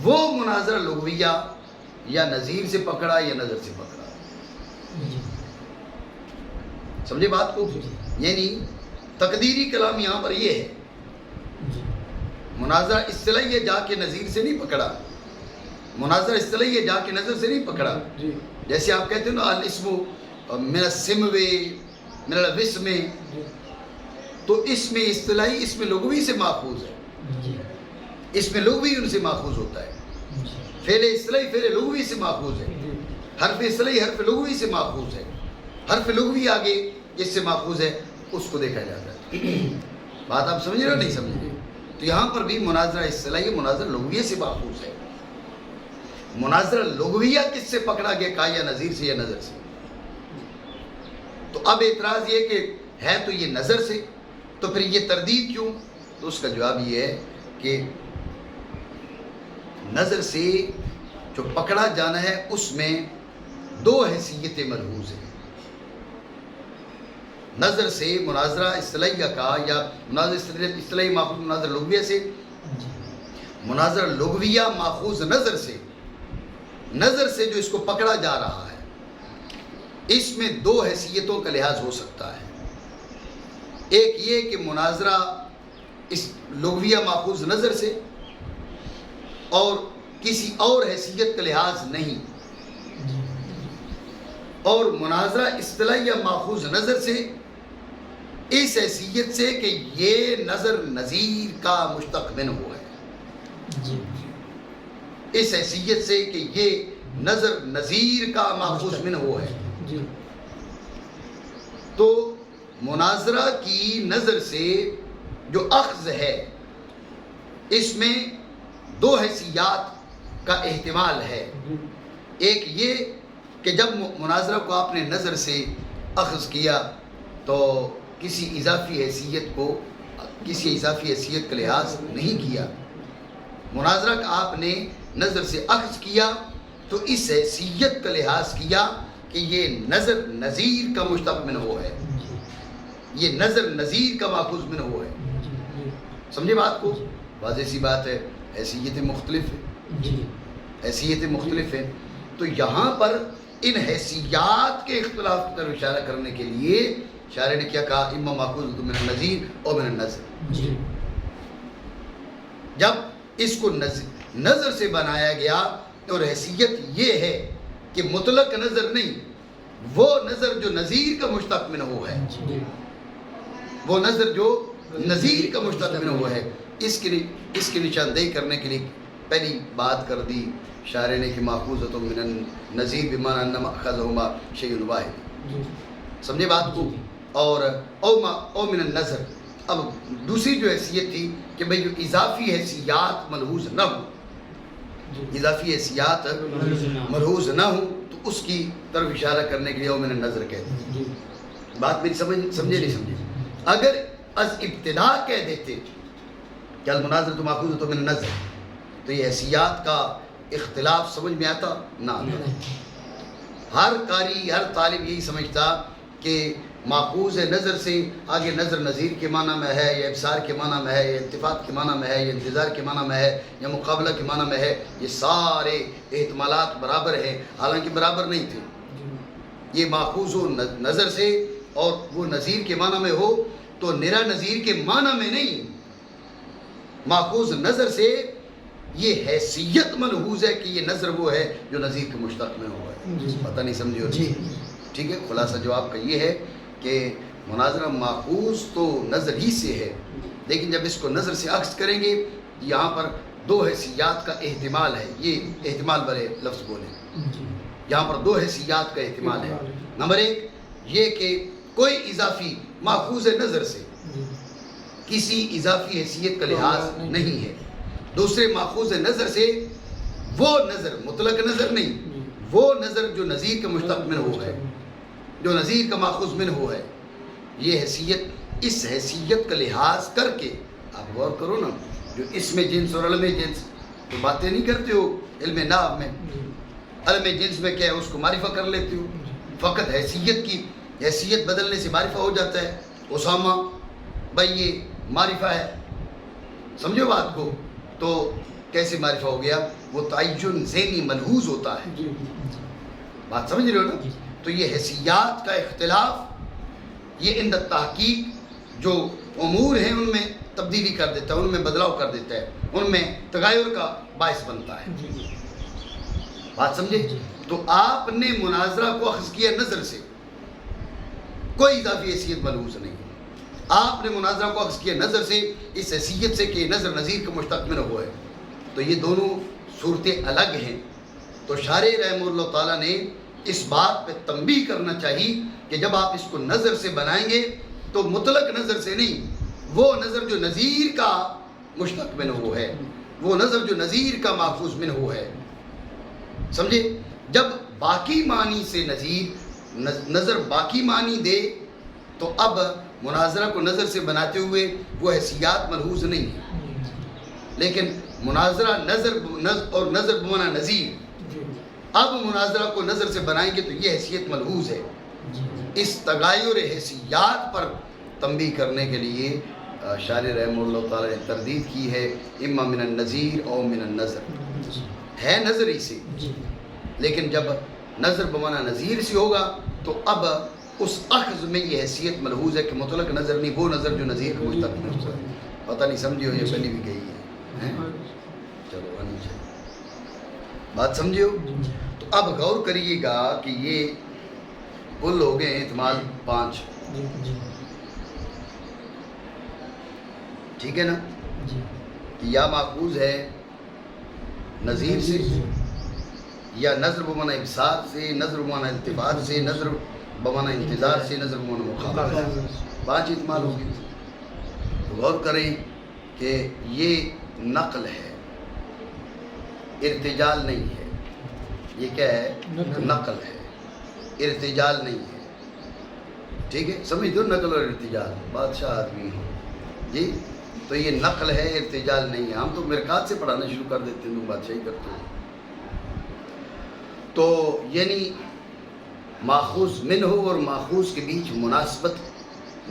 وہ مناظرہ لغویہ یا نظیر سے پکڑا یا نظر سے پکڑا. سمجھے بات کو؟ یعنی تقدیری کلام یہاں پر یہ ہے، مناظرہ اصطلاحیہ جا کے نظیر سے نہیں پکڑا، مناظرہ اصطلاحیہ جا کے نظر سے نہیں پکڑا. جیسے آپ کہتے ہیں نا الاسم من السمو من الوسم، تو اس میں اصطلاحی اس میں لغوی سے ماخوذ ہے. اس میں لغوی ان سے ماخوذ ہوتا ہے. فعل اصطلاحی فعل لغوی سے ماخوذ ہے. حرف اصطلاحی حرف لغوی سے ماخوذ ہے. حرف لغوی آگے اس سے ماخوذ ہے، اس کو دیکھا جاتا ہے. بات آپ سمجھ رہے ہو نہیں سمجھ رہے؟ تو یہاں پر بھی مناظرہ اصطلاحی مناظرہ لغویہ سے ماخوذ ہے. مناظرہ لغویہ کس سے پکڑا گیا؟ کہا یا نظیر سے یا نظر سے. تو اب اعتراض یہ کہ ہے تو یہ نظر سے، تو پھر یہ تردید کیوں؟ تو اس کا جواب یہ ہے کہ نظر سے جو پکڑا جانا ہے اس میں 2 حیثیتیں ملحوظ ہیں. نظر سے مناظرہ اصطلاحیہ کا یا مناظرہ اصطلاحی ماخوذ مناظرہ لغویہ سے، مناظرہ لغویہ ماخوذ نظر سے جو اس کو پکڑا جا رہا ہے، اس میں دو حیثیتوں کا لحاظ ہو سکتا ہے۔ ایک یہ کہ مناظرہ اس لغویہ ماخوذ نظر سے اور کسی اور حیثیت کا لحاظ نہیں، اور مناظرہ اصطلاحیہ ماخوذ نظر سے اس حیثیت سے کہ یہ نظر نظیر کا مشتق منہ ہے، اس حیثیت سے کہ یہ نظر نظیر کا ماخوذ منہ ہے۔ تو مناظرہ کی نظر سے جو اخذ ہے، اس میں دو حیثیات کا احتمال ہے۔ ایک یہ کہ جب مناظرہ کو آپ نے نظر سے اخذ کیا تو کسی اضافی حیثیت کا لحاظ نہیں کیا، مناظرہ کا آپ نے نظر سے اخذ کیا تو اس حیثیت کا لحاظ کیا کہ یہ نظر نظیر کا مشتق منہ ہے، یہ نظر نظیر کا ماخوذ منہ ہے۔ سمجھے بات کو؟ واضح سی بات ہے، حیثیتیں مختلف ہیں۔ تو یہاں پر ان حیثیات کے اختلاف کی طرف اشارہ کرنے کے لیے شاعر نے کیا کہا؟ اما ماخوذ من النظیر اور من النظر۔ جب اس کو نظر سے بنایا گیا اور حیثیت یہ ہے کہ مطلق نظر نہیں، وہ نظر جو نظیر کا مشتق منہ ہے، وہ نظر جو نظیر کا مشتق منہ ہے، اس کی نشاندہی کرنے کے لیے پہلی بات کر دی شاعر نے کہ ماخوذۃ من النظیر بمعنی انما اخذہما شیء واحد۔ سمجھے بات کو؟ اور او من النظر، اب دوسری جو حیثیت تھی کہ بھئی جو اضافی حیثیات ملحوظ نہ ہو، اضافی حیثیات ملحوظ نہ ہو، تو اس کی طرف اشارہ کرنے کے لیے او من النظر کہتے ہیں۔ بات میری سمجھے نہیں سمجھے؟ اگر از ابتدا کہہ دیتے کہ المناظرۃ ماخوذۃ من النظر تو یہ حیثیات کا اختلاف سمجھ میں آتا نہ آتا۔ ہر قاری، ہر طالب یہی سمجھتا کہ ماخوذ نظر سے آگے نظر نظیر کے معنی میں ہے، یا ابصار کے معنی میں ہے، یا التفات کے معنی میں ہے، یا انتظار کے معنی میں ہے، یا مقابلہ کے معنی میں ہے، یہ سارے احتمالات برابر ہیں، حالانکہ برابر نہیں تھے۔ یہ ماخوذ ہو نظر سے اور وہ نظیر کے معنی میں ہو تو نرا نظیر کے معنی میں نہیں، ماخوذ نظر سے یہ حیثیت ملحوظ ہے کہ یہ نظر وہ ہے جو نظیر کے مشتق میں ہوا ہے۔ پتہ نہیں سمجھے ہو؟ ٹھیک ہے، خلاصہ جواب کا یہ ہے کہ مناظرہ ماخوذ تو نظر ہی سے ہے، لیکن جب اس کو نظر سے اخذ کریں گے یہاں پر دو حیثیات کا احتمال ہے۔ یہ احتمال والے لفظ بولیں، یہاں پر دو حیثیات کا احتمال ہے۔ نمبر ایک یہ کہ کوئی اضافی ماخوذ نظر سے کسی اضافی حیثیت کا لحاظ نہیں ہے۔ دوسرے ماخوذ نظر سے وہ نظر مطلق نظر نہیں، وہ نظر جو نظیر کا مشتق منہ ہو ہے، جو نظیر کا ماخوذ منہ ہو ہے، یہ حیثیت، اس حیثیت کا لحاظ کر کے آپ غور کرو نا، جو اس میں جنس اور علم جنس تو باتیں نہیں کرتے ہو علم نحو میں، علم جنس میں کیا ہے اس کو معرفہ کر لیتے ہو، فقط حیثیت کی حیثیت بدلنے سے معرفہ ہو جاتا ہے۔ اسامہ بھائی یہ معرفہ ہے، سمجھو بات کو؟ تو کیسے معرفہ ہو گیا؟ وہ تعین ذہنی ملحوظ ہوتا ہے، بات سمجھ رہے ہو نا؟ تو یہ حیثیات کا اختلاف یہ اندر تحقیق جو امور ہیں ان میں تبدیلی کر دیتا ہے، ان میں بدلاؤ کر دیتا ہے، ان میں تغیر کا باعث بنتا ہے۔ بات سمجھے؟ تو آپ نے مناظرہ کو اخذ کیا نظر سے، کوئی اضافی حیثیت ملحوظ نہیں، آپ نے مناظرہ کو اخذ کیا نظر سے، اس حیثیت سے کہ نظر نظیر کا مشتق منہ ہوا ہے، تو یہ دونوں صورتیں الگ ہیں۔ تو شارح رحمہ اللہ تعالیٰ نے اس بات پہ تنبیہ کرنا چاہیے کہ جب آپ اس کو نظر سے بنائیں گے تو مطلق نظر سے نہیں، وہ نظر جو نظیر کا مشتق منہ ہو ہے، وہ نظر جو نظیر کا ماخوذ منہ ہو ہے، سمجھے؟ جب باقی معنی سے نظر باقی معنی دے تو اب مناظرہ کو نظر سے بناتے ہوئے وہ حیثیات ملحوظ نہیں ہے، لیکن مناظرہ نظر بمعنی نظیر، اب مناظرہ کو نظر سے بنائیں گے تو یہ حیثیت ملحوظ ہے۔ اس تغیر حیثیات پر تنبیہ کرنے کے لیے شارح رحمہ اللہ تعالیٰ نے تردید کی ہے اما من النظیر او من النظر، ہے نظر ہی سے، لیکن جب نظر بمانا نظیر سے ہوگا تو اب اس اخذ میں یہ حیثیت ملحوظ ہے کہ مطلق نظر نہیں، وہ نظر جو نظیر کا مشتق نہیں ہوتا ہے۔ پتہ نہیں سمجھے ہو یہ پہلی بھی گئی ہے، چلو آنی چاہیے، بات سمجھے ہو؟ تو اب غور کریے گا کہ یہ کل ہو گئے احتمال 5، ٹھیک ہے نا؟ کہ یا ماخوذ ہے نظیر سے، یا نظر بمانا ابصار سے، نظر بمانا التفات سے، نظر بمانا انتظار سے، نظر بمانا مخابرہ سے، 5 احتمال ہو گئے۔ تو غور کریں کہ یہ نقل ہے، ارتجال نہیں ہے، یہ کیا ہے؟ نقل ہے، ارتجال نہیں ہے، ٹھیک ہے؟ سمجھ دو نقل اور ارتجال، بادشاہ آدمی ہو جی، تو یہ نقل ہے، ارتجال نہیں ہے۔ ہم تو مرکات سے پڑھانا شروع کر دیتے ہیں، تم بادشاہی کرتے ہو۔ تو یعنی ماخوذ منہ اور ماخوذ کے بیچ مناسبت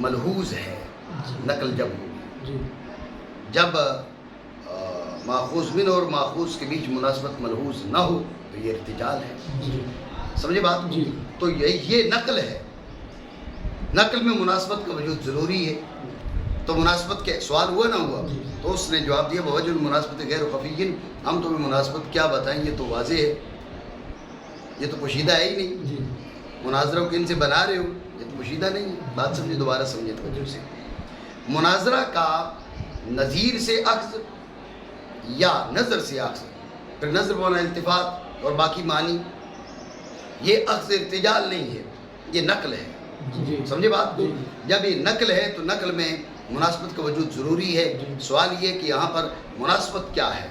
ملحوظ ہے، نقل جب ہوگی، جب ماخوذ منہ اور ماخوذ کے بیچ مناسبت ملحوظ نہ ہو تو یہ ارتجال ہے، سمجھے بات؟ تو یہ نقل ہے، نقل میں مناسبت کا وجود ضروری ہے، تو مناسبت کے سوال ہوا نہ ہوا؟ تو اس نے جواب دیا بوجہ المناسبت غیر خفی، ہم تمہیں مناسبت کیا بتائیں، یہ تو واضح ہے، یہ تو پوشیدہ ہے ہی نہیں، مناظرہ کو ان سے بنا رہے ہو، یہ تو پوشیدہ نہیں ہے۔ بات سمجھے، دوبارہ سمجھے توجہ سے، مناظرہ کا نظیر سے اخذ یا نظر سے اخذ، پھر نظر بونا التفات اور باقی معنی، یہ اخذ ارتجال نہیں ہے، یہ نقل ہے، سمجھے بات کو؟ جب یہ نقل ہے تو نقل میں مناسبت کا وجود ضروری ہے۔ سوال یہ کہ یہاں پر مناسبت کیا ہے،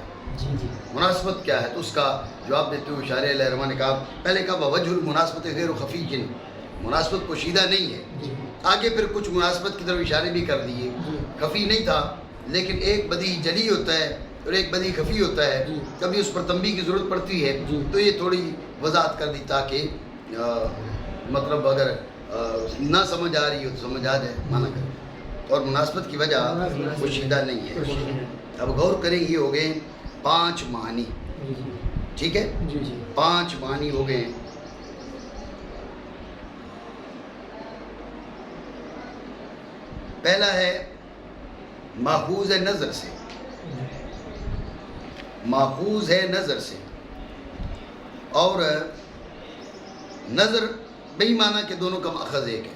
مناسبت کیا ہے؟ تو اس کا جواب دیتے ہوئے شارح علیہ رحمہ نے کہا، پہلے کہا وجہ المناسبت غیر خفی، مناسبت پوشیدہ نہیں ہے، آگے پھر کچھ مناسبت کی طرف اشارے بھی کر دیے، خفی نہیں تھا، لیکن ایک بدیہی جلی ہوتا ہے اور ایک بدیہی خفی ہوتا ہے، کبھی اس پر تنبیہ کی ضرورت پڑتی ہے، تو یہ تھوڑی وضاحت کر دی تاکہ مطلب اگر نہ سمجھ آ رہی ہو تو سمجھ آ جائے، مانا کریں، اور مناسبت کی وجہ پوشیدہ نہیں ہے۔ اب غور کریں، یہ ہو گئے 5 معنی، ٹھیک ہے؟ 5 معنی ہو گئے۔ پہلا ہے ماخوذ ہے نظر سے، ماخوذ ہے نظر سے، اور نظر بے معنی کہ دونوں کا ماخذ ایک ہے،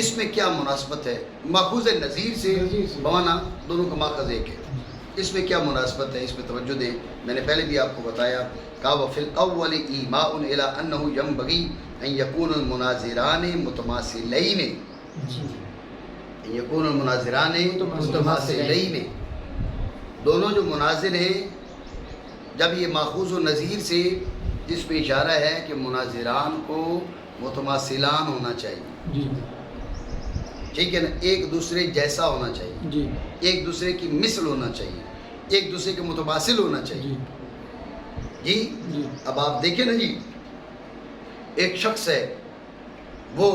اس میں کیا مناسبت ہے؟ ماخوذ ہے نظیر سے بمانا دونوں کا ماخذ ایک ہے، اس میں کیا مناسبت ہے؟ اس میں توجہ دیں، میں نے پہلے بھی آپ کو بتایا، کہا وفی الاول ایماء الی انہ ینبغی ان یکون المناظران متماثلین، یکون المناظران متماثلین، دونوں جو مناظر ہیں، جب یہ ماخوذ و نظیر سے اس پہ اشارہ ہے کہ مناظران کو متماثلان ہونا چاہیے، ٹھیک ہے نا، ایک دوسرے جیسا ہونا چاہیے، ایک دوسرے کی مثل ہونا چاہیے، ایک دوسرے کے متماثل ہونا چاہیے جی۔ اب آپ دیکھیں نا جی، ایک شخص ہے، وہ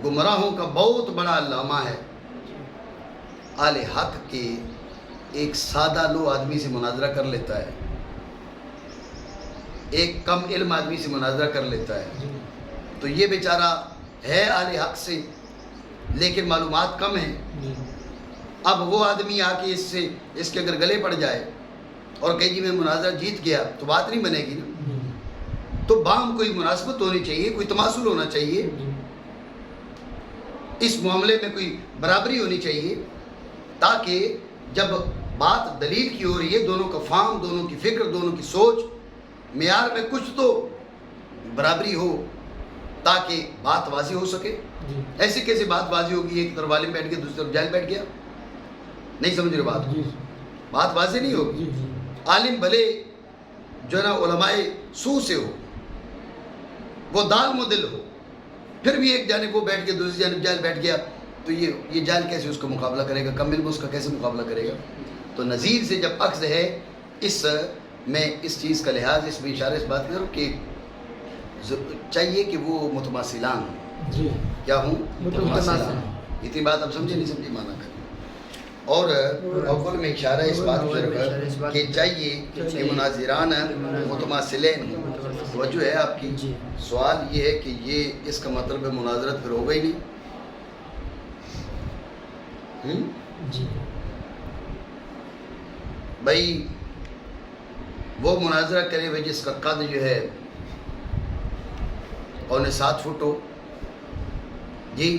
گمراہوں کا بہت بڑا علامہ ہے، اہل حق کے ایک سادہ لو آدمی سے مناظرہ کر لیتا ہے، ایک کم علم آدمی سے مناظرہ کر لیتا ہے، تو یہ بیچارہ ہے اہل حق سے لیکن معلومات کم ہیں، اب وہ آدمی آ کے اس کے اگر گلے پڑ جائے اور کہے جی میں مناظرہ جیت گیا تو بات نہیں بنے گی نا، تو باہم کوئی مناسبت ہونی چاہیے، کوئی تماثل ہونا چاہیے، اس معاملے میں کوئی برابری ہونی چاہیے، تاکہ جب بات دلیل کی ہو رہی ہے، دونوں کا فہم، دونوں کی فکر، دونوں کی سوچ، معیار میں کچھ تو برابری ہو تاکہ بات واضح ہو سکے۔ ایسے کیسے بات واضح ہوگی؟ ایک طرف عالم بیٹھ گیا، دوسری طرف جاہل بیٹھ گیا، نہیں سمجھ رہے بات، بات واضح نہیں ہوگی۔ عالم بھلے جو ہے نا علماء سو سے ہو، وہ دال مدل ہو، پھر بھی ایک جانب وہ بیٹھ گیا، دوسری جانب جاہل بیٹھ گیا، تو یہ جاہل کیسے اس کا مقابلہ کرے گا؟ کم علم اس کا کیسے مقابلہ کرے گا؟ تو نظیر سے جب اخذ ہے، اس میں اس چیز کا لحاظ، اس میں اشارہ اس بات کرو کہ چاہیے کہ وہ متماثلان ہوں، کیا ہوں؟ متماثلان۔ اتنی بات اب سمجھے نہیں سمجھے؟ مانا کر اور اول میں اشارہ اس بات کی طرف کہ چاہیے کہ مناظران متماثلین ہوں. توجہ ہے آپ کی. سوال یہ ہے کہ یہ اس کا مطلب ہے مناظرت پھر ہوگا ہی نہیں. بھائی وہ مناظرہ کرے بھائی جس کا قد جو ہے 7 فٹ ہو. جی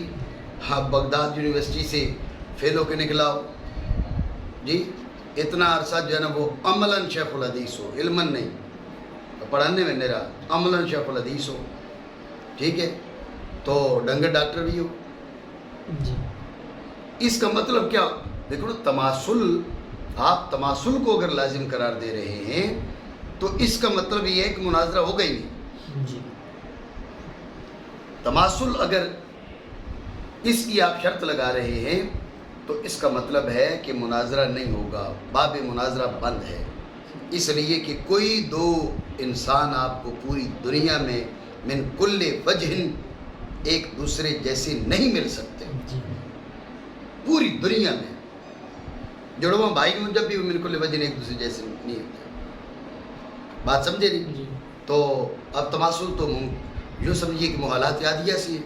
ہاں بغداد یونیورسٹی سے فیل ہو کے نکلا ہو. جی اتنا عرصہ جو ہے نا وہ عملاً شیخ الحدیث ہو, علماً نہیں, پڑھانے میں میرا عملاً شیخ الحدیث ہو. ٹھیک ہے, تو ڈنگر ڈاکٹر بھی ہو. اس کا مطلب کیا؟ دیکھو تماثل, آپ تماثل کو اگر لازم قرار دے رہے ہیں تو اس کا مطلب یہ ہے کہ مناظرہ ہوگا ہی نہیں. تماثل اگر اس کی آپ شرط لگا رہے ہیں تو اس کا مطلب ہے کہ مناظرہ نہیں ہوگا, باب مناظرہ بند ہے. اس لیے کہ کوئی دو انسان آپ کو پوری دنیا میں من کل وجہ ایک دوسرے جیسے نہیں مل سکتے. پوری دنیا میں جڑواں بھائی ہوں جب بھی من کل وجہ ایک دوسرے جیسے نہیں ہوتے. بات سمجھے نہیں؟ تو اب تماثل تو یوں سمجھیے کہ محالات عادیہ سی ہے.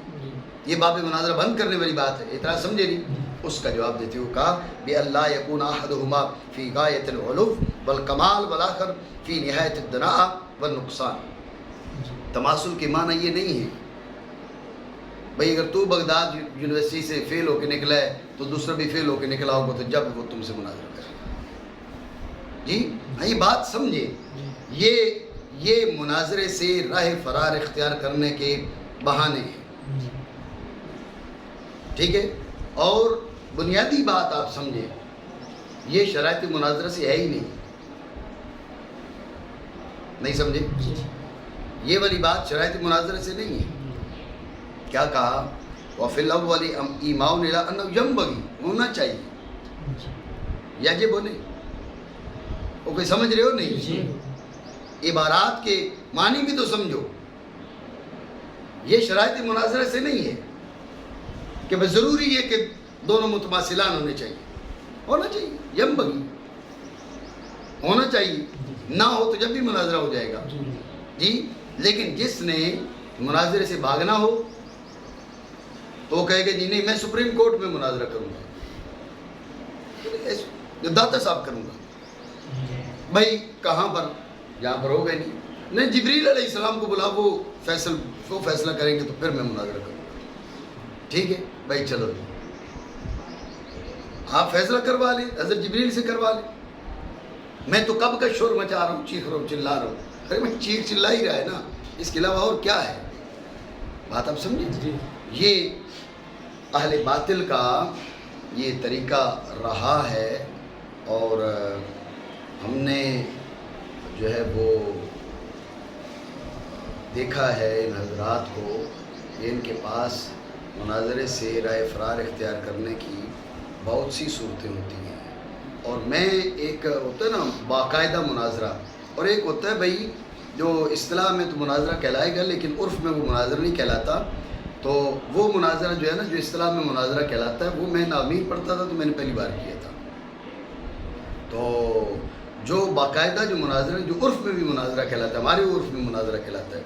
یہ باب مناظرہ بند کرنے والی بات ہے. اعتراض سمجھے نہیں؟ اس کا جواب دیتے ہوئے کہا بے اللہ یکون احدہما فی غایت العلو والکمال والآخر فی نہایت الدناء والنقصان. تماثل کے معنی یہ نہیں ہے بھئی اگر تو بغداد یونیورسٹی سے فیل ہو کے نکلا ہے تو دوسرا بھی فیل ہو کے نکلا ہوگا تو جب وہ تم سے مناظرہ کرے. جی یہ بات سمجھے, یہ مناظرے سے راہ فرار اختیار کرنے کے بہانے ہیں. ٹھیک ہے, اور بنیادی بات آپ سمجھیں, یہ شرائط مناظرہ سے ہے ہی نہیں سمجھے؟ یہ والی بات شرائط مناظرہ سے نہیں ہے. کیا کہا؟ وَفِي الْأَوَّلِ إِيمَاءٌ إِلَىٰ أَنَّهُ يَنبَغِي, ہونا چاہیے. یجب ہو نہیں, وہ کوئی سمجھ رہے ہو نہیں؟ عبارات کے معنی بھی تو سمجھو. یہ شرائط مناظرہ سے نہیں ہے کہ بس ضروری ہے کہ دونوں متماثلان ہونے چاہیے. ہونا چاہیے, ینبغی ہونا چاہیے. نہ ہو تو جب بھی مناظرہ ہو جائے گا. جی لیکن جس نے مناظرے سے بھاگنا ہو تو وہ کہے گا جی نہیں میں سپریم کورٹ میں مناظرہ کروں گا, داتا صاحب کروں گا. بھائی کہاں پر؟ جہاں پر ہوگا نہیں. جبریل علیہ السلام کو بلا, وہ فیصلہ کریں گے تو پھر میں مناظرہ کروں گا. ٹھیک ہے بھائی چلو آپ فیصلہ کروا لیں, حضرت جبریل سے کروا لیں. میں تو کب کا شور مچا رہا ہوں, چیخ رہا ہوں, چلا رہا ہوں. ارے میں چیخ چلا ہی رہا ہے نا, اس کے علاوہ اور کیا ہے؟ بات آپ سمجھیں. یہ اہل باطل کا یہ طریقہ رہا ہے, اور ہم نے جو ہے وہ دیکھا ہے ان حضرات کو کہ ان کے پاس مناظرے سے رائے فرار اختیار کرنے کی بہت سی صورتیں ہوتی ہیں. اور میں ایک ہوتا ہے نا باقاعدہ مناظرہ, اور ایک ہوتا ہے بھائی جو اصطلاح میں تو مناظرہ کہلائے گا لیکن عرف میں وہ مناظرہ نہیں کہلاتا. تو وہ مناظرہ جو ہے نا جو اصطلاح میں مناظرہ کہلاتا ہے وہ میں نامیر پڑھتا تھا تو میں نے پہلی بار کیا تھا. تو جو باقاعدہ جو مناظرہ جو عرف میں بھی مناظرہ کہلاتا ہے, ہمارے عرف میں مناظرہ کہلاتا ہے,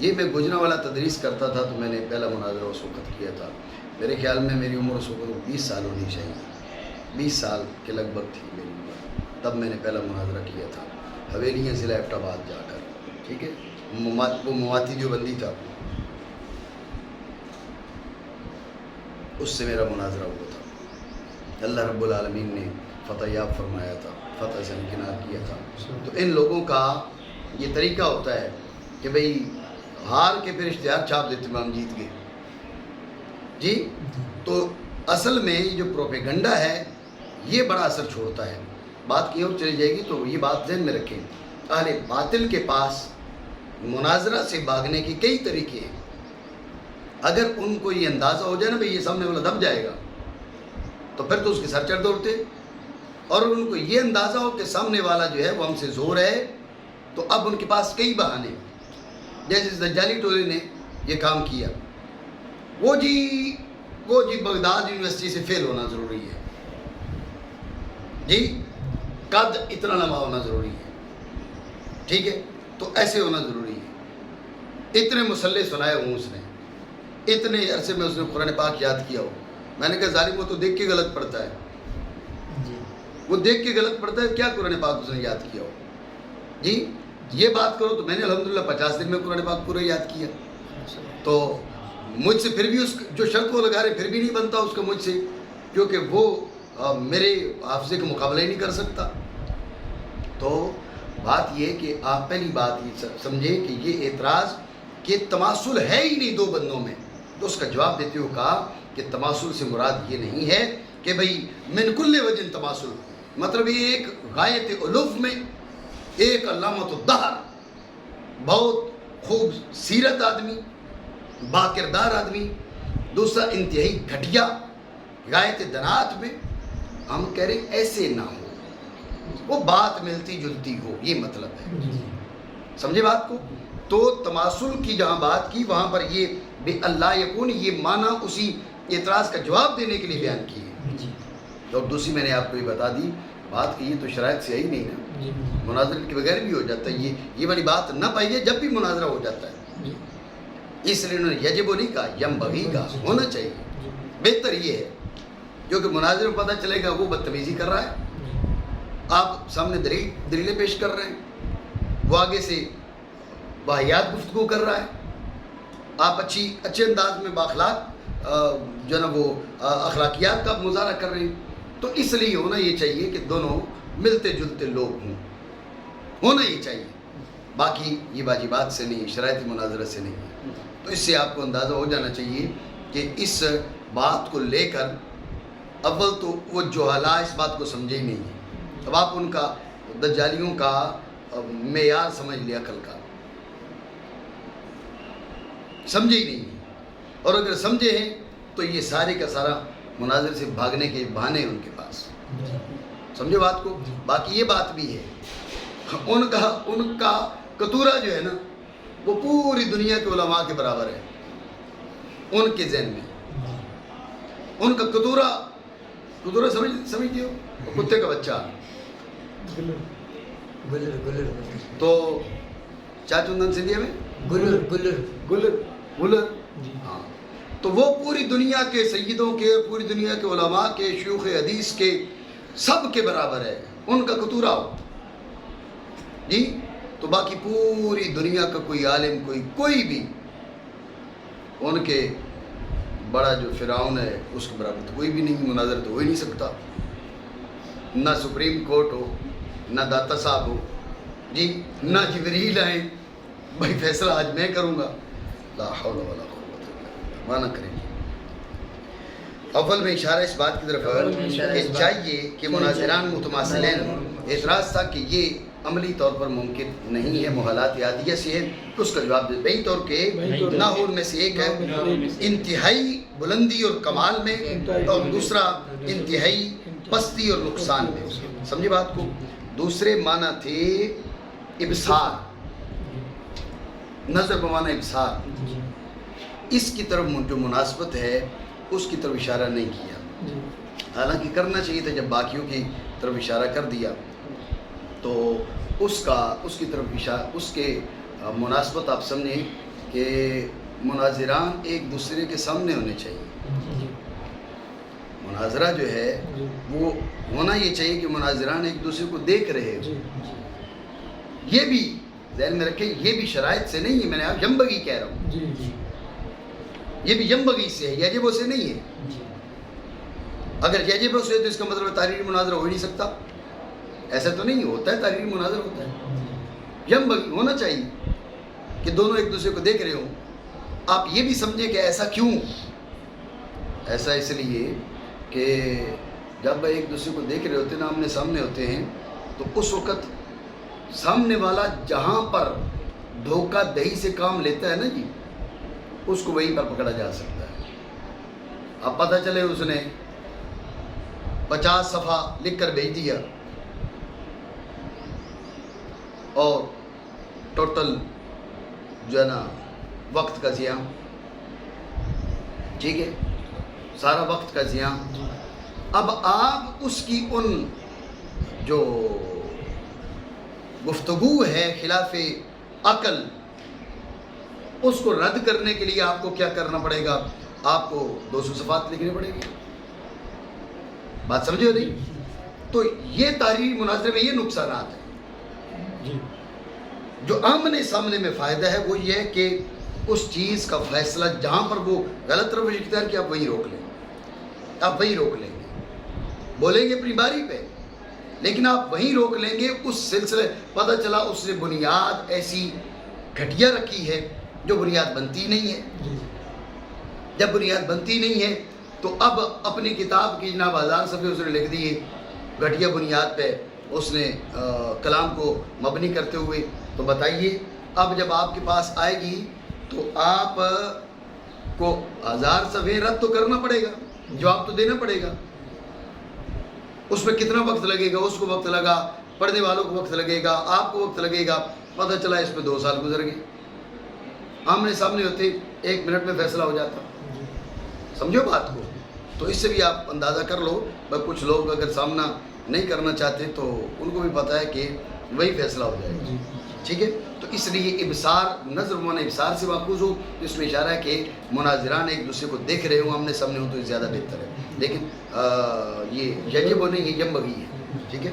یہ میں گجرانوالہ تدریس کرتا تھا تو میں نے پہلا مناظرہ اس وقت کیا تھا. میرے خیال میں میری عمر اس وقت 20 سال ہونی چاہیے, 20 سال کے لگ بھگ تھی میری عمر, تب میں نے پہلا مناظرہ کیا تھا حویلیاں ضلع ایبٹ آباد جا کر. ٹھیک ہے, وہ مواتی جو بندی تھا اس سے میرا مناظرہ ہوا تھا. اللہ رب العالمین نے فتح یاب فرمایا تھا, فتح سے انکنار کیا تھا. تو ان لوگوں کا یہ طریقہ ہوتا ہے کہ بھئی ہار کے پھر اشتہار چھاپ دیتے ہم جیت گئے. جی تو اصل میں جو پروپیگنڈا ہے یہ بڑا اثر چھوڑتا ہے. بات کی اور چلی جائے گی تو یہ بات ذہن میں رکھیں. اہل باطل کے پاس مناظرہ سے بھاگنے کی کئی طریقے ہیں. اگر ان کو یہ اندازہ ہو جائے نا بھئی یہ سامنے والا دب جائے گا تو پھر تو اس کے سر چڑھ دوڑتے, اور ان کو یہ اندازہ ہو کہ سامنے والا جو ہے وہ ہم سے زور ہے تو اب ان کے پاس کئی بہانے, جیسے دجالی ٹولے نے یہ کام کیا. وہ جی بغداد یونیورسٹی سے فیل ہونا ضروری ہے. جی قد اتنا لمبا ہونا ضروری ہے، ٹھیک ہے، تو ایسے ہونا ضروری ہے، اتنے مسلح سنائے ہوں اس نے، اتنے عرصے میں اس نے قرآن پاک یاد کیا ہو. میں نے کہا ظالم وہ تو دیکھ کے غلط پڑھتا ہے، وہ دیکھ کے غلط پڑھتا ہے، کیا قرآن پاک اس نے یاد کیا ہو. جی یہ بات کرو تو میں نے الحمدللہ 50 دن میں قرآن پاک پورا یاد کیا. تو مجھ سے پھر بھی اس جو شرط وہ لگا رہے پھر بھی نہیں بنتا اس کا مجھ سے، کیونکہ وہ میرے حافظے کا مقابلہ ہی نہیں کر سکتا. تو بات یہ کہ آپ پہلی بات یہ سمجھیں کہ یہ اعتراض کہ تماثل ہے ہی نہیں دو بندوں میں، تو اس کا جواب دیتے ہوئے کہا کہ تماثل سے مراد یہ نہیں ہے کہ بھئی من کل وجہ تماثل، مطلب یہ ایک غایت الوف میں ایک علامت الدہر بہت خوب سیرت آدمی، با کردار آدمی، دوسرا انتہائی گھٹیا غایت دنات میں، ہم کہہ رہے ہیں ایسے نہ ہو، وہ بات ملتی جلتی ہو، یہ مطلب ہے. سمجھے بات کو؟ تو تماثل کی جہاں بات کی وہاں پر یہ بے اللہ یکون یہ معنی اسی اعتراض کا جواب دینے کے لیے بیان کی ہے. اور دوسری میں نے آپ کو یہ بتا دی بات کہ یہ تو شرائط سے ہی نہیں نا، مناظرے کے بغیر بھی ہو جاتا ہے. یہ والی بات نہ پائیے جب بھی مناظرہ ہو جاتا ہے، اس لیے انہوں نے یجب نہیں کہا، ینبغی کا ہونا چاہیے. بہتر یہ ہے جو کہ مناظرے میں پتہ چلے گا وہ بدتمیزی کر رہا ہے، آپ سامنے دلیلیں پیش کر رہے ہیں، وہ آگے سے واحیات گفتگو کر رہا ہے، آپ اچھے انداز میں بااخلاق جو ہے نا وہ اخلاقیات کا مظاہرہ کر رہے ہیں. تو اس لیے ہونا یہ چاہیے کہ دونوں ملتے جلتے لوگ ہوں، ہونا یہ چاہیے. باقی یہ واجبات سے نہیں، شرائط مناظرہ سے نہیں. تو اس سے آپ کو اندازہ ہو جانا چاہیے کہ اس بات کو لے کر اول تو وہ جہلا اس بات کو سمجھے ہی نہیں. اب آپ ان کا دجالیوں کا معیار سمجھ لیا عقل کا، سمجھے ہی نہیں. اور اگر سمجھے ہیں تو یہ سارے کا سارا مناظر سے بھاگنے کے بہانے ہیں ان کے پاس. سمجھے بات کو؟ باقی یہ بات بھی ہے ان کا قطورہ جو ہے نا وہ پوری دنیا کے علماء کے برابر ہے. ان کے ذہن میں ان کا قطورہ سمجھتی ہو کتے کا بچہ تو چاچندن سندھیا میں گلر ہاں، تو وہ پوری دنیا کے سیدوں کے، پوری دنیا کے علماء کے، شیوخ حدیث کے سب کے برابر ہے ان کا قطورہ ہو جی. تو باقی پوری دنیا کا کوئی عالم کوئی بھی ان کے بڑا جو فرعون ہے اس کے برابر تو کوئی بھی نہیں. مناظر تو ہو ہی نہیں سکتا، نہ سپریم کورٹ ہو، نہ داتا صاحب ہو جی، نہ جبریل آئیں بھائی فیصلہ آج میں کروں گا. لا حول ولا قوت الا باللہ، مانا کریں. اول میں اشارہ اس بات کی طرف ہے کہ چاہیے کہ مناظران متماثلین، اعتراض تھا کہ یہ عملی طور پر ممکن نہیں ہے، محالات عادیہ سے ہے. تو اس کا جواب دے بئی طور کے نہ ہو ان میں سے ایک ہے انتہائی بلندی اور کمال میں، اور دوسرا انتہائی پستی اور نقصان میں. سمجھے بات کو؟ دوسرے معنی تھے ابصار، نظر بمعنی ابصار. اس کی طرف جو مناسبت ہے اس کی طرف اشارہ نہیں کیا، حالانکہ کرنا چاہیے تھا. جب باقیوں کی طرف اشارہ کر دیا تو اس کی طرف اشارہ، اس کے مناسبت آپ سمجھیں کہ مناظران ایک دوسرے کے سامنے ہونے چاہیے. مناظرہ جو ہے وہ ہونا یہ چاہیے کہ مناظران ایک دوسرے کو دیکھ رہے ہو. یہ بھی ذہن میں رکھیں، یہ بھی شرائط سے نہیں ہے، میں نے آپ ینبغی کہہ رہا ہوں، یہ بھی ینبغی سے ہے، یجب سے نہیں ہے. اگر یجب سے ہے تو اس کا مطلب تحریری مناظرہ ہو ہی نہیں سکتا. ایسا تو نہیں ہوتا ہے، تحریری مناظرہ ہوتا ہے. ینبغی ہونا چاہیے کہ دونوں ایک دوسرے کو دیکھ رہے ہوں. آپ یہ بھی سمجھیں کہ ایسا کیوں؟ ایسا اس لیے کہ جب ایک دوسرے کو دیکھ رہے ہوتے ہیں نا، آمنے سامنے ہوتے ہیں، تو اس وقت سامنے والا جہاں پر دھوکہ دہی سے کام لیتا ہے نا جی، اس کو وہیں پر پکڑا جا سکتا ہے. اب پتہ چلے اس نے 50 صفحہ لکھ کر بھیج دیا اور ٹوٹل جو ہے نا وقت کا ضیاع، ٹھیک ہے، سارا وقت کا ضیاع. اب آپ اس کی ان جو گفتگو ہے خلاف عقل، اس کو رد کرنے کے لیے آپ کو کیا کرنا پڑے گا؟ آپ کو 200 صفحات لکھنے پڑے گی. بات سمجھے نہیں؟ تو یہ تحریری مناظرے میں یہ نقصانات ہیں. جو آمنے سامنے میں فائدہ ہے وہ یہ ہے کہ اس چیز کا فیصلہ جہاں پر وہ غلط روش اختیار کیا آپ وہیں روک لیں. آپ وہیں روک لیں گے، بولیں گے اپنی باری پہ، لیکن آپ وہیں روک لیں گے. اس سلسلے پتہ چلا اس نے بنیاد ایسی گھٹیا رکھی ہے جو بنیاد بنتی نہیں ہے. جب بنیاد بنتی نہیں ہے تو اب اپنی کتاب کی جناب ہزار صفحے اس نے لکھ دیے گھٹیا بنیاد پہ اس نے کلام کو مبنی کرتے ہوئے. تو بتائیے اب جب آپ کے پاس آئے گی تو آپ کو 1000 صفحے رد تو کرنا پڑے گا، جواب تو دینا پڑے گا. اس میں کتنا وقت لگے گا؟ اس کو وقت لگا، پڑھنے والوں کو وقت لگے گا، آپ کو وقت لگے گا. پتہ چلا اس میں 2 سال گزر گئے. آمنے سامنے ہوتے 1 منٹ میں فیصلہ ہو جاتا. سمجھو بات کو. تو اس سے بھی آپ اندازہ کر لو. کچھ لوگ اگر سامنا نہیں کرنا چاہتے تو ان کو بھی پتہ ہے کہ وہی فیصلہ ہو جائے گا. ٹھیک ہے؟ تو اس لیے ابصار، نظر بمعنی ابصار سے ماخوذ ہو. اس میں اشارہ ہے کہ مناظران ایک دوسرے کو دیکھ رہے ہوں، آمنے سامنے ہوں تو زیادہ بہتر ہے. لیکن یہ یجب نہیں، یہ ینبغی ہے. ٹھیک ہے؟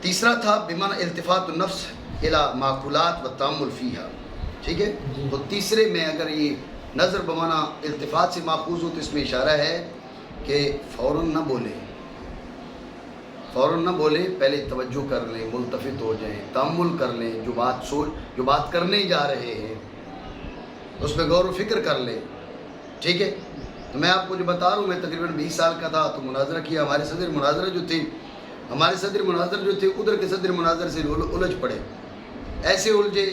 تیسرا تھا بمعنی التفات النفس الی معقولات و تأمل فیہا. ٹھیک ہے؟ تو تیسرے میں اگر یہ نظر بمعنی التفات سے ماخوذ ہو تو اس میں اشارہ ہے کہ فوراً نہ بولیں، فوراً نہ بولیں، پہلے توجہ کر لیں، ملتفت ہو جائیں، تأمل کر لیں. جو بات کرنے جا رہے ہیں اس پہ غور و فکر کر لیں. ٹھیک ہے؟ تو میں آپ کو جو بتا رہا ہوں، میں تقریباً 20 سال کا تھا تو مناظرہ کیا. ہمارے صدر مناظرہ جو تھے ادھر کے صدر مناظر سے الجھ پڑے. ایسے الجھے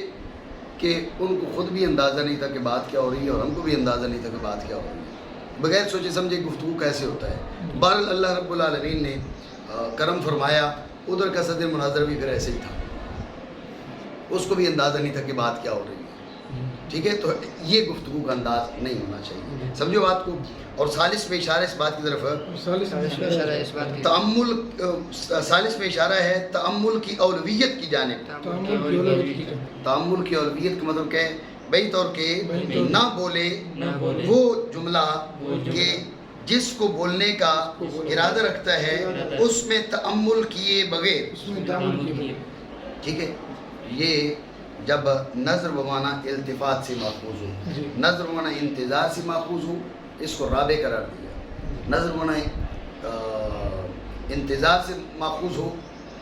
کہ ان کو خود بھی اندازہ نہیں تھا کہ بات کیا ہو رہی ہے اور ہم کو بھی اندازہ نہیں تھا کہ بات کیا ہو رہی ہے. بغیر سوچے سمجھے گفتگو کیسے ہوتا ہے. بہرحال اللہ رب العالمین نے کرم فرمایا، ادھر کا صدر مناظر بھی پھر ایسے ہی تھا، اس کو بھی اندازہ نہیں تھا کہ بات کیا ہو رہی ہے. ٹھیک ہے؟ تو یہ گفتگو کا انداز نہیں ہونا چاہیے. سمجھو بات کو. اور ثالث میں اشارہ اس بات کی طرف تأمل، ثالث میں اشارہ ہے تأمل کی اولویت کی جانب. تأمل کی اولویت کا مطلب کیا ہے؟ بہی طور کے نہ بولے وہ جملہ کہ جس کو بولنے کا ارادہ رکھتا ہے اس میں تأمل کیے بغیر. ٹھیک ہے؟ یہ جب نظر بمعنی التفات سے ماخوذ ہو، نظر بمعنی انتظار سے ماخوذ ہو، اس کو رابع قرار دیا. نظر بمعنی انتظار سے ماخوذ ہو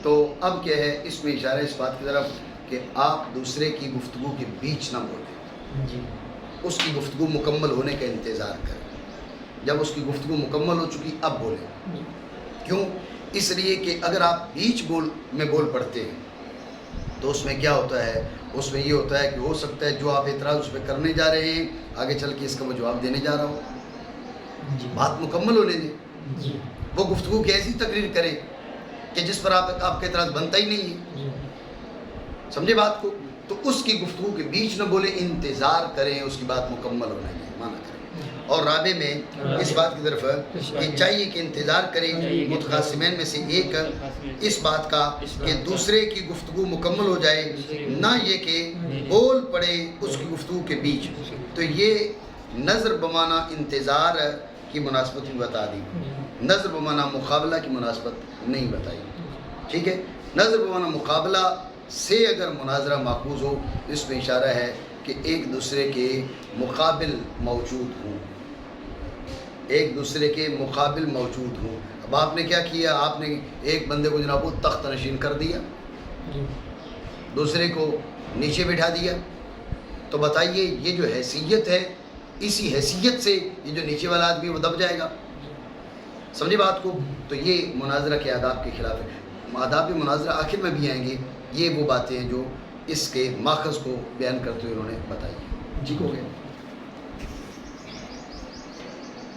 تو اب کیا ہے؟ اس میں اشارہ اس بات کی طرف کہ آپ دوسرے کی گفتگو کے بیچ نہ بولیں، اس کی گفتگو مکمل ہونے کا انتظار کریں. جب اس کی گفتگو مکمل ہو چکی اب بولیں. کیوں؟ اس لیے کہ اگر آپ بیچ میں بول پڑتے ہیں تو اس میں کیا ہوتا ہے؟ اس میں یہ ہوتا ہے کہ ہو سکتا ہے جو آپ اعتراض اس پہ کرنے جا رہے ہیں آگے چل کے اس کا وہ جواب دینے جا رہا ہو. بات مکمل ہونے دیں. وہ گفتگو کی ایسی تقریر کرے کہ جس پر آپ کا اعتراض بنتا ہی نہیں ہے. سمجھے بات کو؟ تو اس کی گفتگو کے بیچ نہ بولے، انتظار کریں اس کی بات مکمل ہونے دیں، مانا کریں. اور رابع میں اس بات کی طرف کہ چاہیے کہ انتظار کریں متخاصمین میں سے ایک اس بات کا کہ دوسرے کی گفتگو مکمل ہو جائے، نہ یہ کہ بول پڑے اس کی گفتگو کے بیچ. تو یہ نظر بمعنی انتظار کی مناسبت بھی بتا دی، نظر بمعنی مقابلہ کی مناسبت نہیں بتائی. ٹھیک ہے؟ نظر بمعنی مقابلہ سے اگر مناظرہ ماخوذ ہو اس میں اشارہ ہے کہ ایک دوسرے کے مقابل موجود ہوں، ایک دوسرے کے مقابل موجود ہوں. اب آپ نے کیا کیا؟ آپ نے ایک بندے کو جناب تخت نشین کر دیا، دوسرے کو نیچے بٹھا دیا. تو بتائیے یہ جو حیثیت ہے، اسی حیثیت سے یہ جو نیچے والا آدمی وہ دب جائے گا. سمجھے بات کو؟ تو یہ مناظرہ کے آداب کے خلاف ہے. آداب مناظرہ آخر میں بھی آئیں گے. یہ وہ باتیں ہیں جو اس کے ماخذ کو بیان کرتے ہوئے انہوں نے بتائی. ٹھیک ہو گیا؟